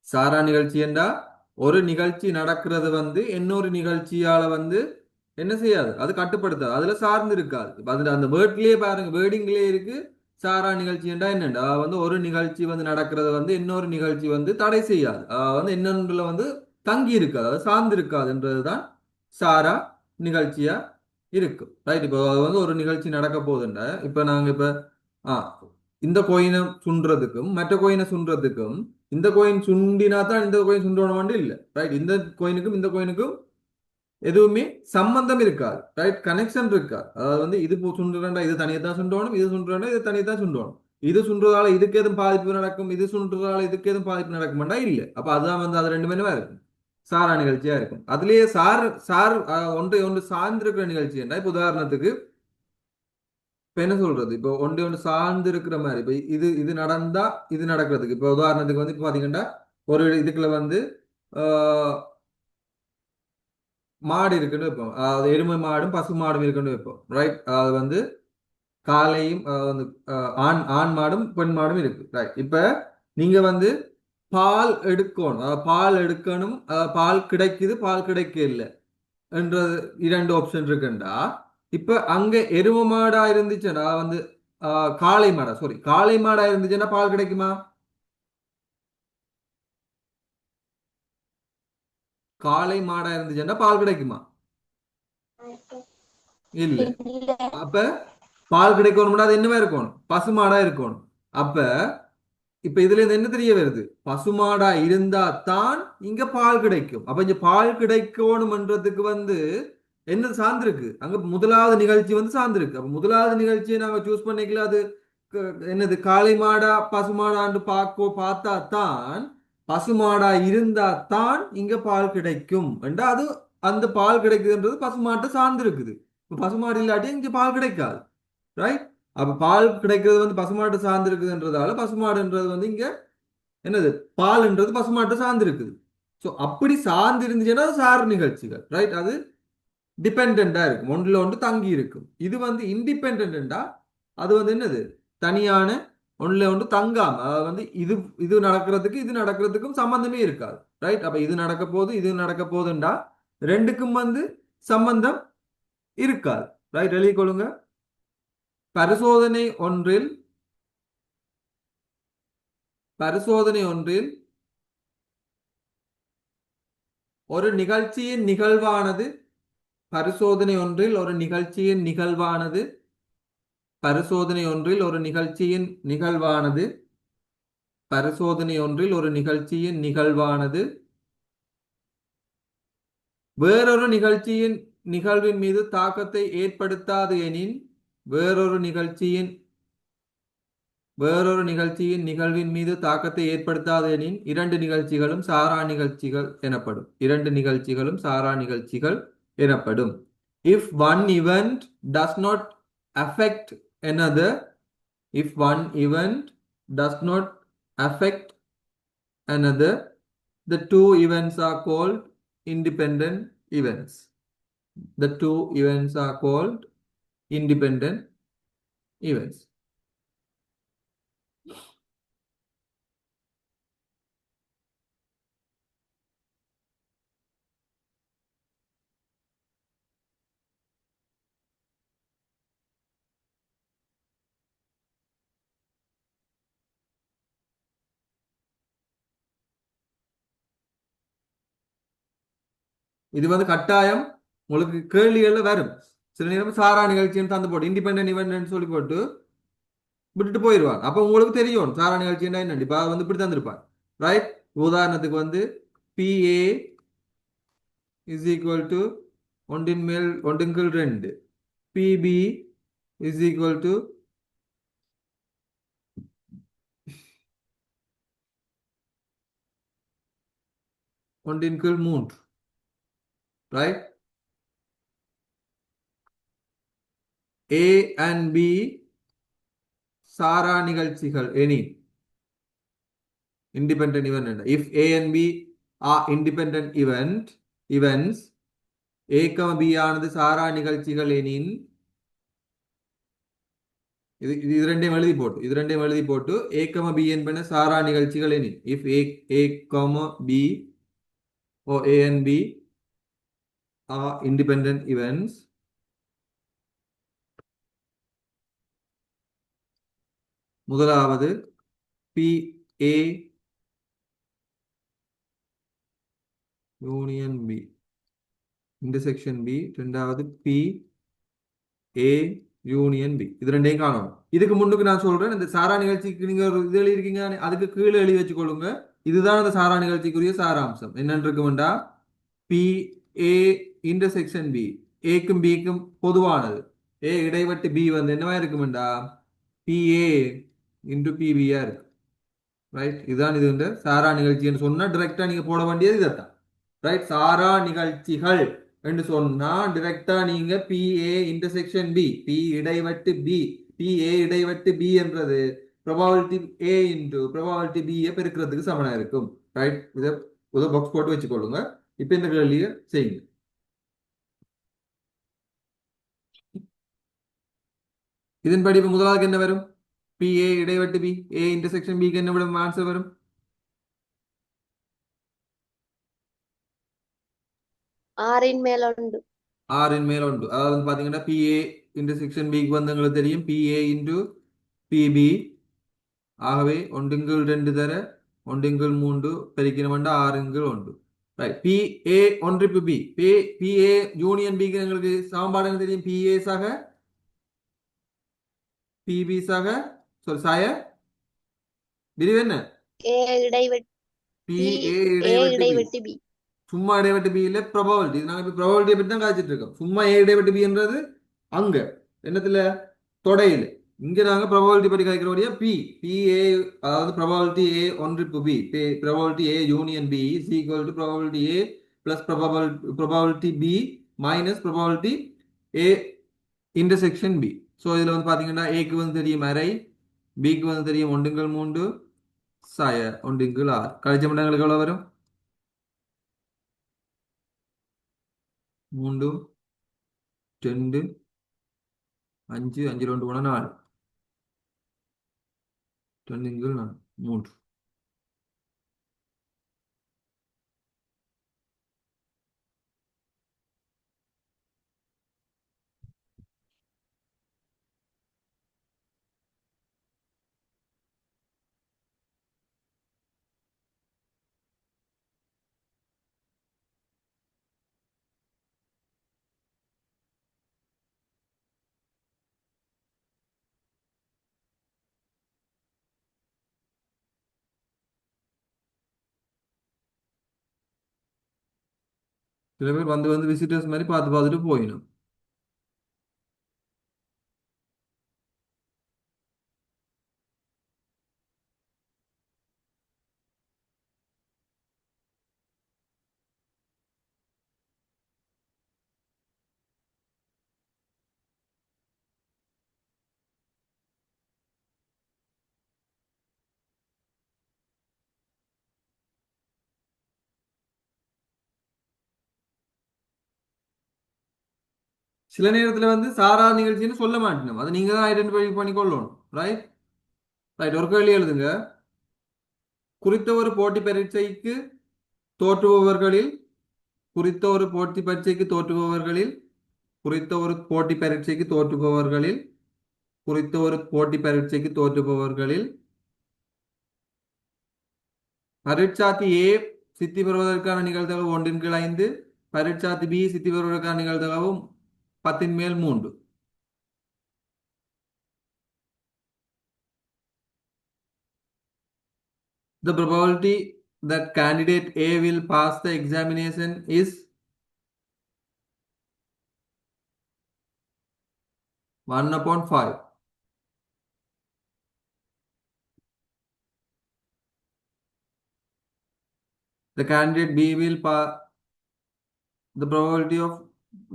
சாரா நிகழ்ச்சி என்றா ஒரு நிகழ்ச்சி நடக்கிறது வந்து இன்னொரு நிகழ்ச்சியால வந்து என்ன செய்யாது, அது கட்டுப்படுத்தாது, அதுல சார்ந்து இருக்காது. இப்ப அதுல அந்த வேர்ட்லயே பாருங்க, வேர்டிங்லயே இருக்கு. சாரா நிகழ்ச்சி என்றா என்னண்டா வந்து ஒரு நிகழ்ச்சி வந்து நடக்கிறது வந்து இன்னொரு நிகழ்ச்சி வந்து தடை செய்யாது, வந்து இன்னொன்றுல வந்து தங்கி இருக்காது, அது சார்ந்து இருக்காதுன்றதுதான் சாரா நிகழ்ச்சியா இருக்கும். ரைட். இப்போ அது வந்து ஒரு நிகழ்ச்சி நடக்க போகுதுன்னா இப்ப நாங்க இப்ப ஆ இந்த கோயினை சுண்டுறதுக்கும் மற்ற கோயினை சுண்டுறதுக்கும் இந்த கோயின் சுண்டினா தான் இந்த கோயின் சுண்டணும் இல்லை. ரைட். இந்த கோயினுக்கும் இந்த கோயினுக்கும் எதுவுமே சம்பந்தம் இருக்காது. ரைட். கனெக்ஷன் இருக்காது. அதாவது வந்து இது சுண்டுறா இது தனியை தான் சுண்டணும், இது சுண்டுறா இது தனியை தான் சுண்டணும். இது சுண்டுறதால இதுக்கு எதுவும் பாதிப்பு நடக்கும், இது சுண்டுறதால இதுக்கு எதுவும் பாதிப்பு நடக்கும்டா இல்லை. அப்ப அதுதான் வந்து அது ரெண்டு மணி இருக்கும், சாரா நிகழ்ச்சியா இருக்கும். அதுலயே சார் சார் ஒன்று ஒன்று சார்ந்திருக்கிற நிகழ்ச்சி என்ன. இப்ப உதாரணத்துக்கு இப்ப என்ன சொல்றது, இப்போ ஒன்று ஒன்று சார்ந்து இருக்கிற மாதிரி இப்ப இது இது நடந்தா இது நடக்கிறதுக்கு இப்ப உதாரணத்துக்கு வந்து இப்ப பாத்தீங்கன்னா ஒரு இதுக்குள்ள வந்து ஆஹ், மாடு இருக்குன்னு வைப்போம். அதாவது எருமை மாடும் பசு மாடும் இருக்குன்னு வைப்போம். ரைட். அது வந்து காலையும் வந்து ஆண் ஆண் மாடும் பெண் மாடும் இருக்கு. ரைட். இப்ப நீங்க வந்து பால் எடுக்கணும், பால் எடுக்கணும், பால் கிடைக்குது பால் கிடைக்க இல்லை என்ற இரண்டு ஆப்ஷன் இருக்குண்டா. இப்ப அங்க எரும மாடா இருந்துச்சுன்னா வந்து காளை மாடா சாரி காளை மாடா இருந்துச்சுன்னா பால் கிடைக்குமா? காளை மாடா இருந்துச்சுன்னா பால் கிடைக்குமா? இல்ல. இல்ல. அப்ப பால் கிடைக்கணும்னா அது என்னவா இருக்கணும், பசுமாடா இருக்கணும். அப்ப இப்ப இதுல இருந்து என்ன தெரிய வருது, பசுமாடா இருந்தா தான் இங்க பால் கிடைக்கும். அப்ப இங்க பால் கிடைக்கணும்ன்றதுக்கு வந்து என்ன சார்ந்திருக்கு, அங்க முதலாவது நிகழ்ச்சி வந்து சார்ந்திருக்கு. அப்ப முதலாவது நிகழ்ச்சியை நாங்க சூஸ் பண்ணிக்கல, அது என்னது காளை மாடா பசுமாடான்னு பார்த்தா தான் பசுமாடா இருந்தா தான் இங்க பால் கிடைக்கும் என்றா அது அந்த பால் கிடைக்குதுன்றது பசுமாட்டை சார்ந்து இருக்குது. இப்ப பசுமாடு இல்லாட்டி இங்க பால் கிடைக்காது. ரைட். அப்ப பால் கிடைக்கிறது வந்து பசுமாட்டை சார்ந்து இருக்குதுன்றதால பசுமாடுன்றது வந்து இங்க என்னது, பால்ன்றது பசுமாட்டை சார்ந்து இருக்குது. ஸோ அப்படி சார்ந்து இருந்துச்சுன்னா அது சார் நிகழ்ச்சிகள். ரைட். அது டிபெண்டா இருக்கும், ஒன்றுல ஒன்று தங்கி இருக்கும். இது வந்து இண்டிபெண்டா, அது வந்து என்னது, தனியான ஒன்றுல ஒன்று தங்காம, அதாவது வந்து இது இது நடக்கிறதுக்கு இது நடக்கிறதுக்கும் சம்பந்தமே இருக்காது. ரைட். அப்ப இது நடக்க போகுது இது நடக்க போகுதுண்டா ரெண்டுக்கும் வந்து சம்பந்தம் இருக்காது. ரைட். எழுதி கொள்ளுங்க. பரிசோதனை ஒன்றில் பரிசோதனை ஒன்றில் ஒரு நிகழ்ச்சியின் நிகழ்வானது பரிசோதனை ஒன்றில் ஒரு நிகழ்ச்சியின் நிகழ்வானது பரிசோதனை ஒன்றில் ஒரு நிகழ்ச்சியின் நிகழ்வானது பரிசோதனை ஒன்றில் ஒரு நிகழ்ச்சியின் நிகழ்வானது வேறொரு நிகழ்ச்சியின் நிகழ்வின் மீது தாக்கத்தை ஏற்படுத்தாது எனின் வேறொரு நிகழ்ச்சியின் வேறொரு நிகழ்ச்சியின் நிகழ்வின் மீது தாக்கத்தை ஏற்படுத்தாது எனின் இரண்டு நிகழ்ச்சிகளும் சாரா நிகழ்ச்சிகள் எனப்படும். இரண்டு நிகழ்ச்சிகளும் சாரா நிகழ்ச்சிகள் எனப்படும். If one event does not affect another, if one event does not affect another, the two events are called independent events. The two events are called independent events. இது வந்து கட்டாயம் உங்களுக்கு கேள்விகள்ல வரும். சில நேரம் சாரா நிகழ்ச்சின்னு தந்து போட்டு இண்டிபெண்டன்ட் இவெண்ட் சொல்லி போட்டு விட்டுட்டு போயிடுவாங்க. அப்ப உங்களுக்கு தெரியும் சாரா நிகழ்ச்சின்னா என்ன. இப்ப வந்து இப்படி தந்திருப்பாங்க. ரைட். உதாரணத்துக்கு வந்து PA இஸ் ஈக்குவல் டு ஒன்றின் மேல் ஒன்றின் கீழ் ரெண்டு, PB இஸ் ஈக்குவல் டு ஒன்றின் கீழ் மூன்று. ரைட். A and B சாரா நிகழ்ச்சிகள் any independent event. If A and B are independent events, A, B ஆனது சாரா நிகழ்ச்சிகள் எனின் இது ரெண்டையும் எழுதி போட்டு ஏ கம பி என்பன சாரா நிகழ்ச்சிகள் எனில் இஃப் ஏ கம பி ஓ A and B are independent events முதலாவது P A union B intersection B, ரெண்டாவது பி ஏ யூனியன் பி. இது ரெண்டையும் காணணும். இதுக்கு முன்னுக்கு நான் சொல்றேன், இந்த சாரா நிகழ்ச்சிக்கு நீங்க ஒரு இது எழுதிருக்கீங்க, அதுக்கு கீழே எழுதி வச்சுக்கொள்ளுங்க. இதுதான் அந்த சாரா நிகழ்ச்சிக்குரிய சாராம்சம். என்னன்னு இருக்குமெண்டா பி ஏ இன்டர்செக்ஷன் பி, ஏக்கும் பிக்கும் பொதுவானது. ஏ இடைவெட்டு பி வந்து என்னவா இருக்குமெண்டா பி ஏ இன்டு பிபியா இருக்கு. ரைட், இதுதான் இது இந்த சாரா நிகழ்ச்சின்னு சொன்னா டிரெக்டா நீங்க போட வேண்டியது இதைத்தான். ரைட், சாரா நிகழ்ச்சிகள் என்று சொன்னா டிரெக்டா நீங்க P A intersection B, P இடைவெட்டு பி, பி ஏ இடைவெட்டு பி என்றது ப்ரோபாபிலிட்டி ஏ இன்டு ப்ரோபாபிலிட்டி பி பெருக்கிறதுக்கு சமனா இருக்கும். ரைட், இதை ஒரு பாக்ஸ் போட்டு வச்சுக்கொள்ளுங்க. இப்ப இந்த கேள்வியை செய்யுங்க. இதன்படி இப்ப முதலாவது என்ன வரும்? பி ஏ இடைவெட்டு பி, ஏ இன்டர்செக்ஷன் பிக்கு என்ன விட ஆன்சர் வரும்? ஆறின் மேல் ஒன்று. ஆறின் மேல் ஒன்று. அதாவது பாத்தீங்கன்னா பிஏ இன்டர்செக்ஷன் பிக்கு வந்து எங்களுக்கு தெரியும் பிஏ இன்டு பிபி. ஆகவே ஒன்றுங்கள் ரெண்டு தர ஒன்றுங்கள் மூன்று பெருக்கினோம்னா ஆறுங்கள் ஒன்று. ரைட், பி ஏ ஒன்று பி, பி ஏ யூனியன் பிக்கு எங்களுக்கு சமன்பாடு என்ன தெரியும்? பிஏ சக பிபி சக சாரி சாய விரிவு என்ன? ஏ இடைவெட்டி பி பி ஏ ஏ இடைவெட்டு பி. இடைவெட்டி பி. சும்மா இடைவெட்டு பி இல்ல ப்ரோபாபிலிட்டி. நாங்க இப்ப ப்ரோபாபிலிட்டியை பத்தி தான் காய்ச்சிட்டு இருக்கோம். சும்மா ஏ இடைவெட்டு பின்றது அங்க என்னத்துல தொடையில. இங்க நாங்க ப்ரோபாபிலிட்டி பத்தி காய்க்கிறோடைய பி பி ஏ, அதாவது ப்ரோபாபிலிட்டி ஏ ஒன்று B, probability A union B is equal to probability A plus probability B minus probability A intersection B. So இதுல வந்து பாத்தீங்கன்னா ஏக்கு வந்து தெரியும் அரை, பிக்கு வந்து தெரியும் ஒன்றுங்கள் மூன்று, சாய ஒன்றுங்கள் ஆறு. கழிச்ச மண்டங்களுக்கு எவ்வளவு வரும்? மூன்று ரெண்டு அஞ்சு, அஞ்சு ரெண்டு போனா நாலு, ரெண்டுங்கள் நாலு மூன்று. சில பேர் வந்து வந்து விசிட்டர்ஸ் மாதிரி பார்த்து பார்த்துட்டு போயிடும். சில நேரத்துல வந்து சாரா நிகழ்ச்சின்னு சொல்ல மாட்டேன், அதை நீங்க தான் ஐடென்டிஃபை பண்ணி கொள்ளணும். Right, right. ஒரு கேள்வி எழுதுங்க. குறித்த ஒரு போட்டி பரீட்சைக்கு தோற்றுபவர்களில் குறித்த ஒரு போட்டி பரீட்சைக்கு தோற்றுபவர்களில் குறித்த ஒரு போட்டி பரீட்சைக்கு தோற்றுபவர்களில் குறித்த ஒரு போட்டி பரீட்சைக்கு தோற்றுபவர்களில் பரீட்சார்த்தி ஏ சித்தி பெறுவதற்கான நிகழ்தகவு ஒன்றின் கீழ் ஐந்து, பரீட்சார்த்தி பி சித்தி பெறுவதற்கான நிகழ்தகவு 10 மேல் 3. The probability that candidate A will pass the examination is 1/5. The candidate B will pass. The probability of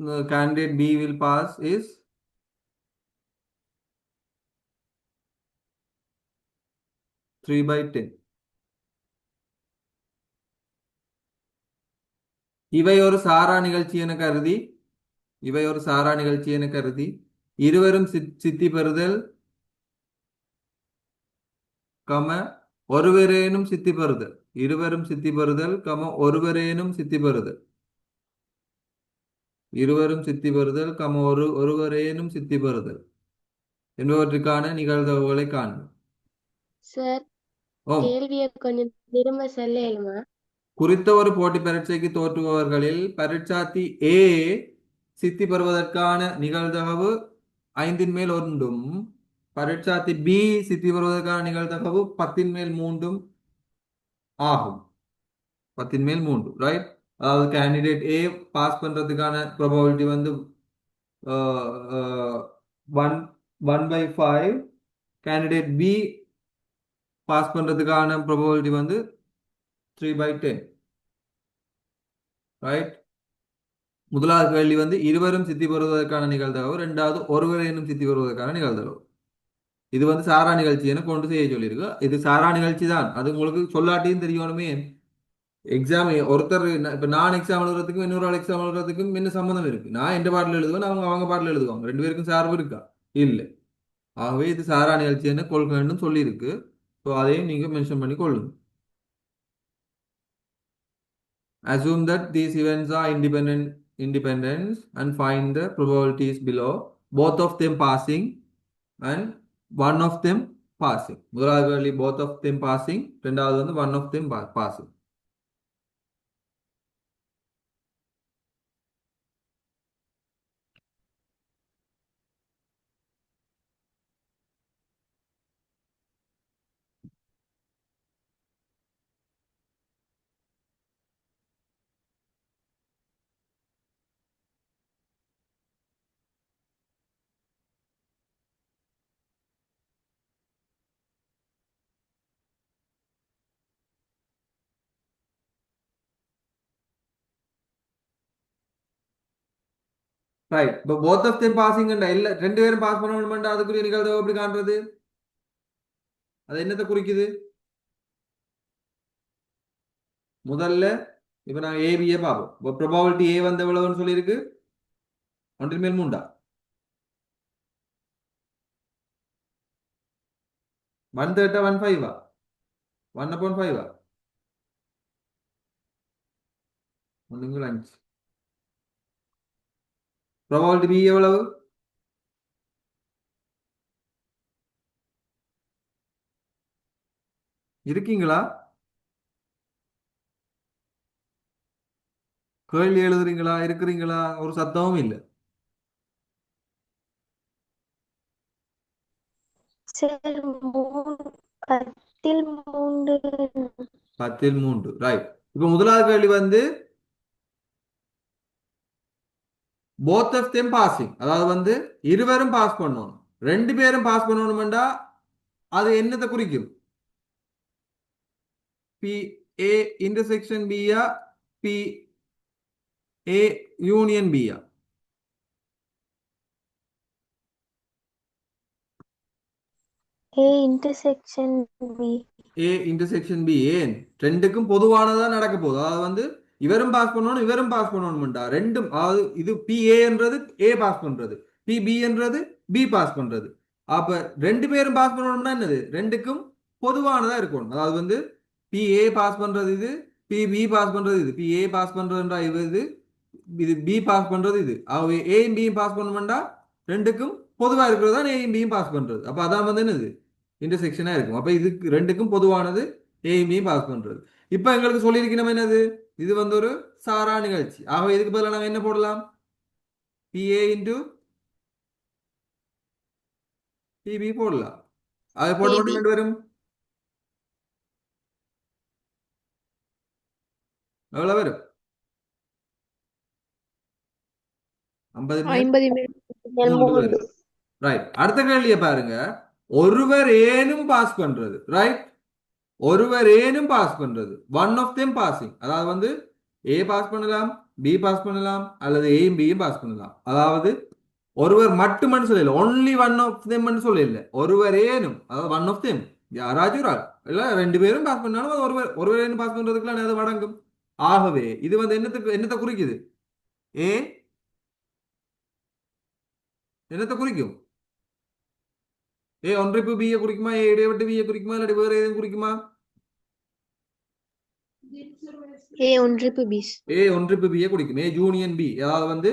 the candidate B will pass is 3/10. இவை ஒரு சாரா நிகழ்ச்சி என கருதி இருவரும் சித்தி பெறுதல் கம ஒருவரேனும் சித்தி பெறுதல், இருவரும் சித்தி பெறுதல் கம ஒருவரேனும் சித்தி பெறுதல், இருவரும் சித்தி பெறுதல் கம ஒருவரேனும் சித்தி பெறுதல் என்பவற்றுக்கான நிகழ்தகவுகளை காண்போம். சார் ஓம். கேள்வியை கொஞ்சம் திரும்ப சொல்லலுமா? குறித்த ஒரு போட்டி பரீட்சைக்கு தோற்றுபவர்களில் பரீட்சார்த்தி ஏ சித்தி பெறுவதற்கான நிகழ்தகவு 5/1 பரீட்சார்த்தி பி சித்தி பெறுவதற்கான நிகழ்தகவு 10/3 ஆகும். 10/3, ரைட்? அதாவது கேண்டிடேட் ஏ பாஸ் பண்றதுக்கான ப்ரோபபிலிட்டி வந்து 1/5, கேண்டிடேட் பி பாஸ் பண்றதுக்கான ப்ரோபபிலிட்டி வந்து 3/10, ரைட்? முதலாவது கேள்வி வந்து இருவரும் சித்தி பெறுவதற்கான நிகழ்தகவு, ரெண்டாவது ஒருவரேனும் சித்தி பெறுவதற்கான நிகழ்தகவு. இது வந்து சாரா நிகழ்ச்சி என கொண்டு செய்ய சொல்லியிருக்கு. இது சாரா நிகழ்ச்சி தான், அது உங்களுக்கு சொல்லாட்டியும் தெரியணுமே. எக்ஸாம் ஒருத்தர் இப்ப நான் எக்ஸாம் எழுதுறதுக்கும் இன்னொரு ஆள் எக்ஸாம் எழுதுறதுக்கும் என்ன சம்மந்தம் இருக்கு? நான் எந்த பாட்டில் எழுதுவேன், அவங்க அவங்க பாட்டில் எழுதுவாங்க. ரெண்டு பேருக்கும் சார்பு இருக்கா? இல்லை. ஆகவே இது சாரா நிகழ்ச்சி என்ன கொள்கைன்னு சொல்லியிருக்கு. ஸோ அதையும் நீங்க மென்ஷன் பண்ணி கொள்ளுங்க. Assume that these events are independent and find the probabilities below, both of them passing and one of them passing. முதலாவது கேள்வி both of them passing, ரெண்டாவது வந்து one of them passing. Right. இப்போ both of them passing இல்ல ரெண்டு பேரும் pass பண்ணணும்னா அதுக்குரிய நிகழ்தகவு எப்படி காண்றது? அது என்னத்தை குறிக்குது? முதல்ல இப்ப நான் ஏபிஏ பார்ப்போம். இப்போ ப்ரோபாபிலிட்டி ஏ வந்து எவ்வளவுன்னு சொல்லியிருக்கு? 1/3. 1/3 1/5 1/5 1/5. ப்ரோபாபிலிட்டி பி எவ்வளவு? இருக்கீங்களா? கேள்வி எழுதுறீங்களா? இருக்கிறீங்களா? ஒரு சத்தமும் இல்லை. சார் 10/3. 10/3, ரைட். இப்ப முதலாவது கேள்வி வந்து both of them passing, அதாவது வந்து இருவரும் பாஸ் பண்ணணும். ரெண்டு பேரும் பாஸ் பண்ணணும்டா அது என்னத்தை குறிக்கும்? பி ஏ இன்டர்செக்ஷன் பியா, பி ஏ யூனியன் பியா? A intersection B. A intersection B. ஏன்? ரெண்டுக்கும் பொதுவானதா நடக்க போகுது. அதாவது வந்து இவரும் பாஸ் பண்ணணும் இவரும் பாஸ் பண்ணணும்டா ரெண்டும், அதாவது இது பி ஏன்றது ஏ பாஸ் பண்றது, பி பி என்றது பி பாஸ் பண்றது. அப்ப ரெண்டு பேரும் பாஸ் பண்ணணும்னா என்னது? ரெண்டுக்கும் பொதுவானதா இருக்கணும். அதாவது வந்து பி ஏ பாஸ் பண்றது இது, பி பி பாஸ் பண்றது இது, பி ஏ பாஸ் பண்றதுன்றா இது, இது பி பாஸ் பண்றது இது. ஆகவே ஏயும் பியும் பாஸ் பண்ணணும்டா ரெண்டுக்கும் பொதுவா இருக்கிறது தான் ஏயும் பியும் பாஸ் பண்றது. அப்ப அதான் வந்து என்னது? இன்டர்செக்ஷனா இருக்கும். அப்ப இதுக்கு ரெண்டுக்கும் பொதுவானது ஏயும் பியும் பாஸ் பண்றது. இப்ப எங்களுக்கு சொல்லியிருக்கணும் என்னது? இது வந்து ஒரு சாரா நிகழ்ச்சி. ஆகவே இதுக்கு பதிலாக நாங்க என்ன போடலாம்? பிஏ இன்டு பிபி போடலாம். அதை போட்டு பிபி. ரெண்டு பேரும் எவ்வளவு வரும்? 50/3 50/3. வரும். ரைட். அடுத்த கேள்வியை பாருங்க. ஒருவர் ஏனும் பாஸ் பண்றது, ரைட்? ஒருவர் ஏனும் பாஸ் பண்றது, ஒன் ஆஃப் தேம் பாசிங். அதாவது வந்து ஏ பாஸ் பண்ணலாம், பி பாஸ் பண்ணலாம், அல்லது ஏயும் பியும் பாஸ் பண்ணலாம். அதாவது ஒருவர் மட்டுமன்னு சொல்லல, ஒன்லி ஒன் ஆஃப் தேம் சொல்லல, ஒருவர் ஏனும், அதாவது ஒன் ஆஃப் தேம், யாராச்சும் ஒரு ஆள், இல்ல ரெண்டு பேரும் பாஸ் பண்ணாலும் அது ஒருவர் ஒருவர் ஏனும் பாஸ் பண்றதுக்குலாம் அது அடங்கும். ஆகவே இது வந்து என்னத்தை குறிக்குது? ஏ என்னத்தை குறிக்கும்? ஏ ஒன்றிப்பு பியை குறிக்குமா, ஏ இடைவெட்டு பியை குறிக்குமா, இல்லாட்டி வேற எதுவும் குறிக்குமா? ஏ ஒன்றிப்பு பீஸ். ஏ ஒன்றிப்பு பியை குறிக்கும். ஏ யூனியன் பி, அதாவது வந்து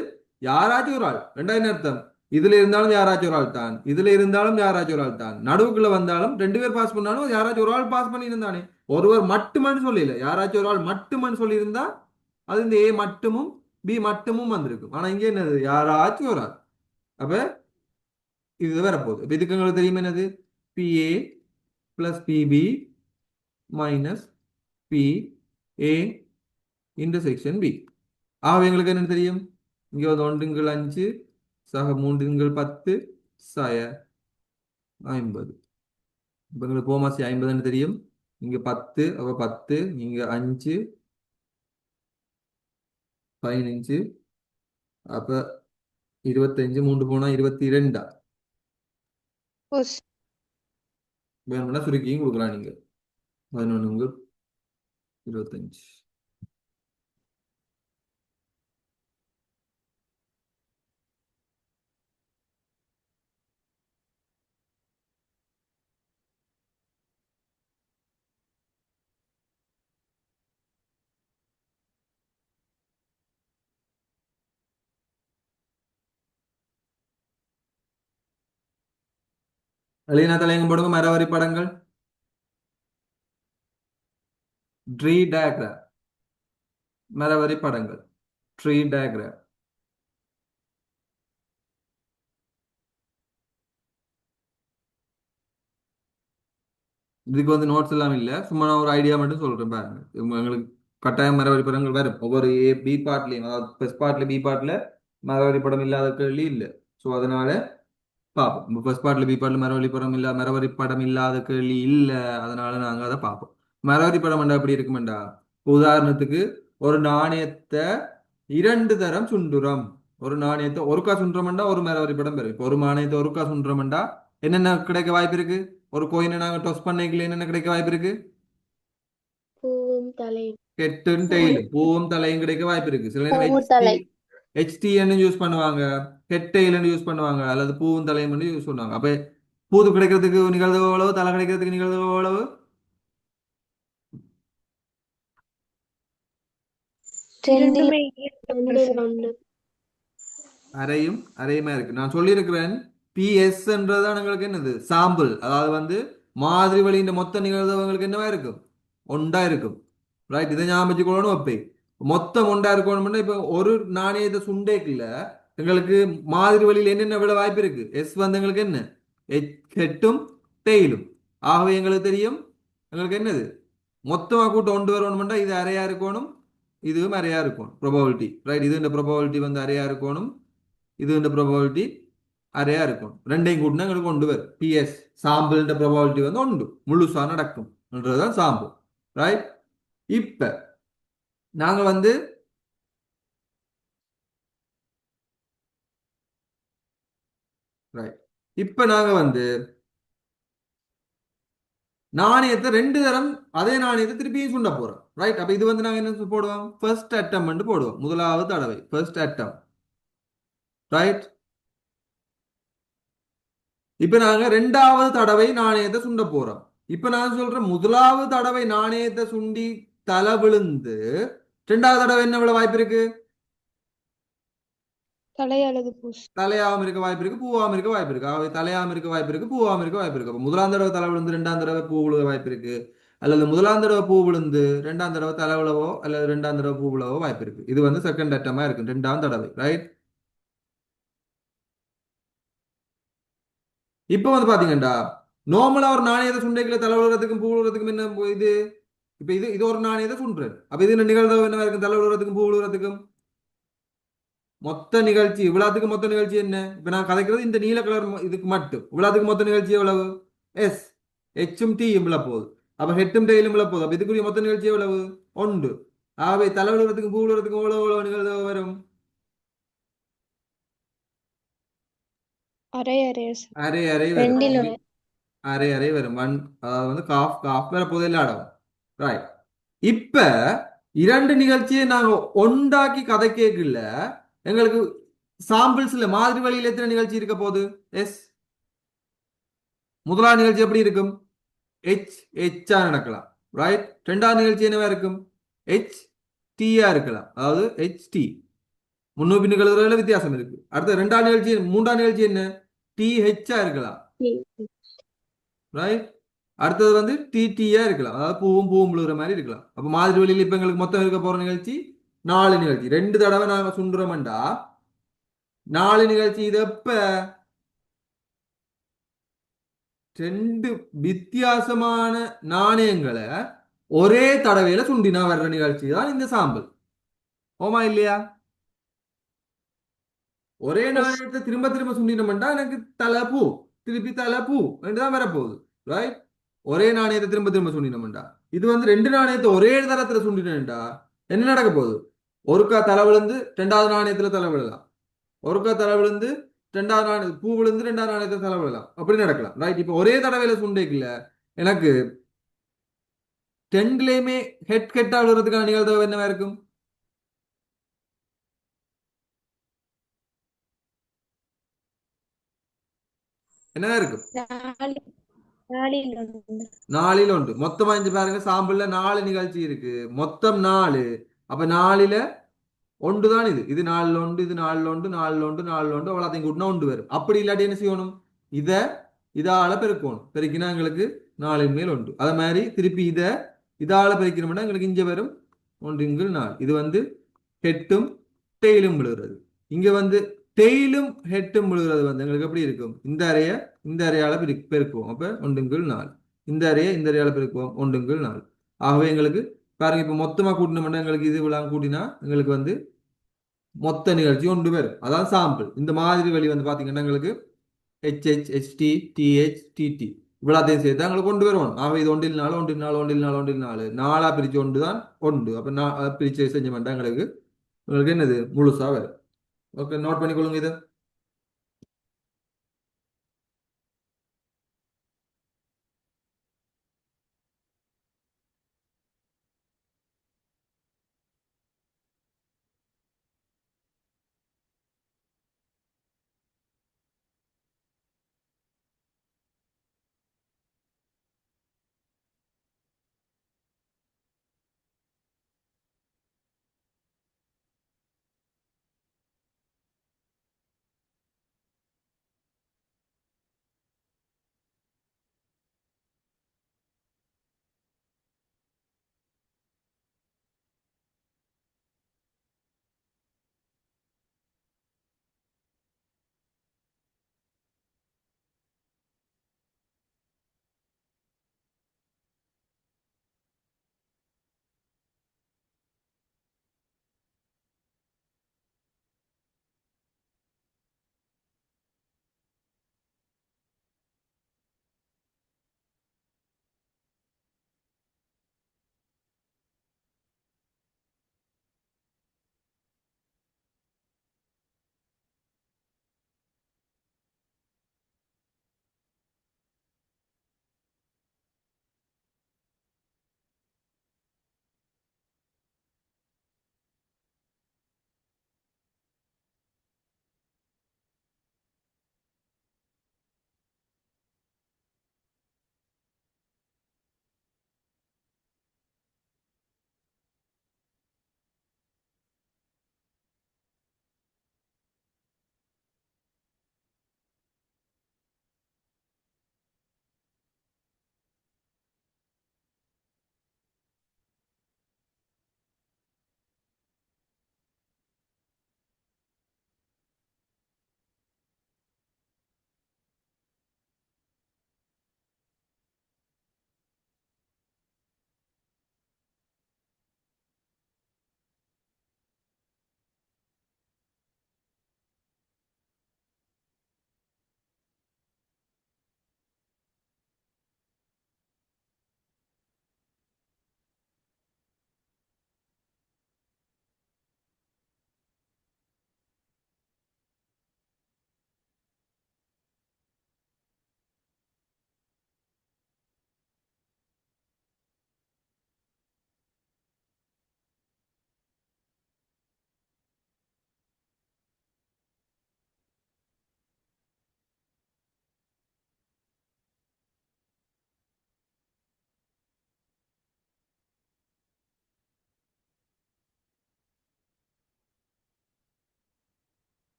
யாராச்சும் ஒரு ஆள். ரெண்டாயிரம் அர்த்தம், இதுல இருந்தாலும் யாராச்சும் ஒரு ஆள் தான், இதுல இருந்தாலும் யாராச்சும் ஒரு ஆள் தான், நடுவுக்குள்ள வந்தாலும் ரெண்டு பேர் பாஸ் பண்ணாலும் யாராச்சும் ஒரு ஆள் பாஸ் பண்ணி இருந்தானே. ஒருவர் மட்டுமன்னு சொல்லல, யாராச்சும் ஒரு ஆள் மட்டுமன்னு சொல்லியிருந்தா அது இந்த ஏ மட்டுமும் பி மட்டுமும் வந்திருக்கும். ஆனா இங்க என்னது, யாராச்சும் ஒரு ஆள். அப்ப இது வரப்போகுது. இப்ப இதுக்கு உங்களுக்கு தெரியுமா என்னது, P A plus P B minus P A intersection B. ஆக எங்களுக்கு என்ன தெரியும், இங்க வந்து ஒன்றுங்கள் 5 சக 3 10 சய 50. இப்ப எங்களுக்கு போமாசி 50 தெரியும். இங்க 10, அப்ப 10, இங்க 5 15, அப்ப 25, 3 போனா 22. ஓஸ். வேணும்னா சுருக்கியும் கொடுக்கலாம் நீங்க. 11 25. அழியினா தலையங்கப்படுங்க மரவரி படங்கள். ட்ரீ டயக்ராம், மரவரி படங்கள், ட்ரீ டயக்ராம். இதுக்கு வந்து நோட்ஸ் எல்லாம் இல்ல, சும்மா நான் ஒரு ஐடியா மட்டும் சொல்றேன் பாருங்க. எங்களுக்கு கட்டாயம் மரவரி படங்கள் வரும் ஒவ்வொரு ஏ பி பார்ட்லயும், அதாவது ஃபர்ஸ்ட் பார்ட்ல பி பார்ட்ல மரவரி படம் இல்லாத கேள்வி இல்லை. ஸோ அதனால பார்ப்போம். ஃபர்ஸ்ட் பார்ட்ல பி பார்ட்ல மரவரி படம் இல்லாத கேள்வி இல்லை, அதனால நாங்க அதை பார்ப்போம். மரவரி படம் என்ன எப்படி இருக்குமெண்டா, உதாரணத்துக்கு ஒரு நாணயத்தை இரண்டு தரம் சுண்டுறோம். ஒரு நாணயத்தை ஒருக்கா சுண்டுறோம்டா ஒரு மரவரி படம் பெறும். இப்போ ஒரு நாணயத்தை ஒருக்கா சுண்டுறோம்டா என்னென்ன கிடைக்க வாய்ப்பு இருக்கு, ஒரு கோயினை நாங்க டொஸ் பண்ணிக்கல என்னென்ன கிடைக்க வாய்ப்பு இருக்கு, பூவும் தலையும். கெட்டும் டெய்லும் பூவும் தலையும் கிடைக்க வாய்ப்பு இருக்கு. சில நேரம் பூவுத்தலை. ஹெச்டின்னு யூஸ் பண்ணுவாங்க, ஹெட் டெய்ல்னு யூஸ் பண்ணுவாங்க, அல்லது பூவும் தலையும் யூஸ் பண்ணுவாங்க. அப்ப பூது கிடைக்கிறதுக்கு நிகழ்வு எவ்வளவு, தலை கிடைக்கிறதுக்கு நிகழ்வு எவ்வளவு? ரெண்டில் இரண்டுமே ரெண்டு ரெண்டு. அரையும் அரையுமா இருக்கு. நான் சொல்லியிருக்கிறேன் பிஎஸ்ன்றதான் எங்களுக்கு என்னது, சாம்பிள். அதாவது வந்து மாதிரி வழியின் மொத்த நிகழ்வுகளுக்கு என்னவா இருக்கும், ஒண்டா இருக்கும். ரைட், இதை ஞாபகம் வச்சுக்கொள்ளணும். வைப்பே மொத்தம் ஒண்டா இருக்கணும்னா இப்ப ஒரு நாணயத்தை சுண்டேக்குல எங்களுக்கு மாதிரி வழியில் என்னென்ன விட வாய்ப்பு இருக்கு, எஸ் வந்து எங்களுக்கு என்ன, ஹெட்டும் டெய்லும். ஆகவே எங்களுக்கு தெரியும் எங்களுக்கு என்னது, மொத்தமா கூட்டம் ஒன்று வரணும்னா இது அரையா இருக்கணும், இதுவும் அரையா இருக்கணும் ப்ரோபபிலிட்டி. ரைட், இது இந்த ப்ரோபபிலிட்டி வந்து அரையா இருக்கணும், இது இந்த ப்ரோபபிலிட்டி அரையா இருக்கும். ரெண்டையும் கூட்டினா எங்களுக்கு கொண்டு வரும் பிஎஸ். சாம்பிள் ப்ரோபபிலிட்டி வந்து ஒன்று முழுசா நடக்கும் என்றதுதான் சாம்பிள். ரைட், இப்ப நாங்க வந்து ரைட் இப்ப நாங்க வந்து நாணயத்தை ரெண்டு தரம் அதே நாணயத்தை திருப்பியும் சுண்ட போறோம். ரைட், அப்ப இது வந்து நாங்க என்ன போடுவோம், ஃபர்ஸ்ட் அட்டம் போடுவோம், முதலாவது தடவை ஃபர்ஸ்ட் அட்டம். ரைட், இப்ப நாங்க ரெண்டாவது தடவை நாணயத்தை சுண்ட போறோம். இப்ப நான் சொல்றேன் முதலாவது தடவை நாணயத்தை சுண்டி தலை விழுந்து ரெண்டாவது தடவை என்ன விழ வாய்ப்பு இருக்கு, தலை அல்லது பூஸ். தலையாம இருக்க வாய்ப்பு இருக்கு, பூவாம இருக்க வாய்ப்பு இருக்கு. அவை தலையாம இருக்க வாய்ப்பு இருக்கு, பூவாம இருக்க வாய்ப்பு இருக்கு. அப்ப முதலாம் தடவை தலை விழுந்து ரெண்டாம் தடவை பூ விழுக வாய்ப்பு இருக்கு, அல்லது முதலாம் தடவை பூ விழுந்து ரெண்டாம் தடவை தலை விழவோ அல்லது ரெண்டாம் தடவை பூ விழவோ வாய்ப்பு இருக்கு. இது வந்து செகண்ட் அட்டமா இருக்கு, ரெண்டாம் தடவை. ரைட், இப்ப வந்து பாத்தீங்கன்னா நார்மலா ஒரு நாணயத்தை சுண்டைக்குள்ள தலை விழுறதுக்கும் பூ விழுறதுக்கும் என்ன இது, இப்ப இது இது ஒரு நாணயத்தை சுண்டுறேன். அப்ப இது என்ன நிகழ்வு என்ன இருக்கும், தலை விழுறதுக்கும் பூ விழுறதுக்கும் மொத்த நிகழ்ச்சி இவ்வளவுக்கு மொத்த நிகழ்ச்சி என்ன, இப்ப நான் கதைக்கிறது இந்த நீல கலர் இதுக்கு மட்டும். இவ்வளவுக்கு மொத்த நிகழ்ச்சி எவ்வளவு, எஸ் ஹெச்சும் டீயும் விழ போகுது. அப்ப ஹெட்டும் டெயிலும் விழ போகுது. அப்ப இதுக்குரிய மொத்த நிகழ்ச்சி எவ்வளவு, ஒன்று. ஆகவே தலை விழுறதுக்கும் பூ விழுறதுக்கும் எவ்வளவு எவ்வளவு நிகழ்வு வரும், அரை அரை அரை அரை வரும். ரெண்டிலும் அரை அரை வரும். ஒன், அதாவது வந்து காஃப் காஃப் வர போது எல்லாம் அடவும். ரைட், இப்ப இரண்டு நிகழ்ச்சியை நாங்க ஒண்டாக்கி கதை கேட்கல, எங்களுக்கு சாம்பிள்ஸ்ல மாதிரி வழியில் எத்தனை நிகழ்ச்சி இருக்க போகுது, எஸ் முதலாவது நிகழ்ச்சி எப்படி இருக்கும்? ஹெச் ஹெச்சா நடக்கலாம். ரைட். ரெண்டாவது நிகழ்ச்சி என்னவா இருக்கும்? ஹெச் டீயா இருக்கலாம். அதாவது ஹெச் டி. முன்னு பின்னு எழுதுறதுல வித்தியாசம் இருக்கு. அடுத்த ரெண்டாவது நிகழ்ச்சி, மூன்றாவது நிகழ்ச்சி என்ன? டி ஹெச்சா இருக்கலாம். ரைட். அடுத்தது வந்து டிடியா இருக்கலாம். அதாவது பூவும் பூவும் விழுகிற மாதிரி இருக்கலாம். அப்ப மாதிரி வழியில் இப்ப எங்களுக்கு மொத்தம் இருக்க போற நிகழ்ச்சி 4 நிகழ்ச்சி. 2 தடவை நாங்க சுண்டுறோம்டா 4 நிகழ்ச்சி. இது எப்ப? 2 வித்தியாசமான நாணயங்களை ஒரே தடவையில சுண்டினா வர்ற நிகழ்ச்சி தான் இந்த சாம்பிள். ஓமா இல்லையா? ஒரே நாணயத்தை திரும்ப திரும்ப சுண்டினோம்டா எனக்கு தலை பூ, திருப்பி தலை பூ தான் வரப்போகுது. ரைட். ஒரே நாணயத்தை திரும்ப திரும்ப சுண்டினோம்டா. இது வந்து 2 நாணயத்தை ஒரே தரத்துல சுண்டினேன்டா என்ன நடக்க போகுது? ஒருக்கா தலை விழுந்து 2வது நாணயத்துல தலை விழலாம். ஒருக்கா தலை விழுந்து 2வது நாணய பூ விழுந்து 2வது நாணயத்துல தலை விழலாம். அப்படி நடக்கலாம். ரைட். இப்ப ஒரே தடவையில சுண்டைக்குல எனக்கு ரெண்டுலயுமே ஹெட் ஹெட்டா விழுறதுக்கான நிகழ்தகவு என்னவா இருக்கும்? என்னவா இருக்கும்? 4ல் 1. மொத்தமா இங்க பாருங்க, சாம்பிள்ல 4 நிகழ்ச்சி இருக்கு. மொத்தம் 4. அப்ப 4ல் 1 தான் இது. இது 4ல் 1, இது 4ல் 1, 4ல் 1, 4ல் 1, அவ்வளோத்தையும் கூட்டினா 1 வரும். அப்படி இல்லாட்டி என்ன செய்யணும்? இத இதால பெருக்கணும். பெருக்கினா எங்களுக்கு 4ன் மேல் 1. அதே மாதிரி திருப்பி இதால பெருக்கணும்னா எங்களுக்கு இங்க வரும் 1/4. இது வந்து ஹெட்டும் டெய்லும் விழுகிறது. இங்க வந்து டெய்லும் ஹெட்டும் விழுகிறது வந்து எங்களுக்கு எப்படி இருக்கும்? இந்த அறையால பெருக்குவோம். அப்ப 1/4. இந்த அறையால பெருக்குவோம் 1/4. ஆகவே எங்களுக்கு பாருங்க, இப்ப மொத்தமா கூட்டினோம்னா எங்களுக்கு இது விழா கூட்டினா எங்களுக்கு வந்து மொத்த நிகழ்ச்சி 1 வரும். அதான் சாம்பிள். இந்த மாதிரி வழி வந்து பாத்தீங்கன்னா எங்களுக்கு HH HT TH TT இவ்வளோத்தையும் சேர்த்து எங்களுக்கு 1 வரும். ஆகவே இது 1/4 1/4 1/4 1/4 4ஆ பிரிச்சு 1 தான் 1. அப்ப பிரிச்சு செஞ்ச மாட்டா எங்களுக்கு உங்களுக்கு என்னது முழுசா வரும். ஓகே, நோட் பண்ணிக்கொள்ளுங்க இதை.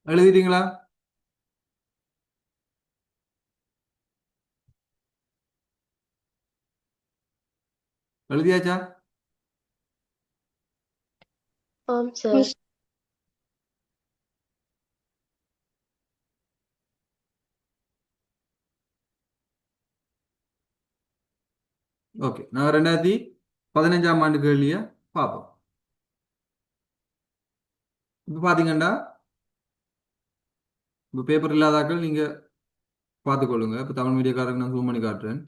எழுதிட்டீங்களா? எழுதியாச்சா? ஆம் சார். ஓகே, நான் 2015ஆம் ஆண்டு கேள்விய பார்ப்போம். இப்போ பார்த்தீங்கன்னா இப்போ பேப்பர் இல்லாதாக்கள் நீங்க பார்த்துக்கொள்ளுங்க. இப்போ தமிழ் மீடியக்காரருக்கு நான் ஜூம் பண்ணி காட்டுறேன்.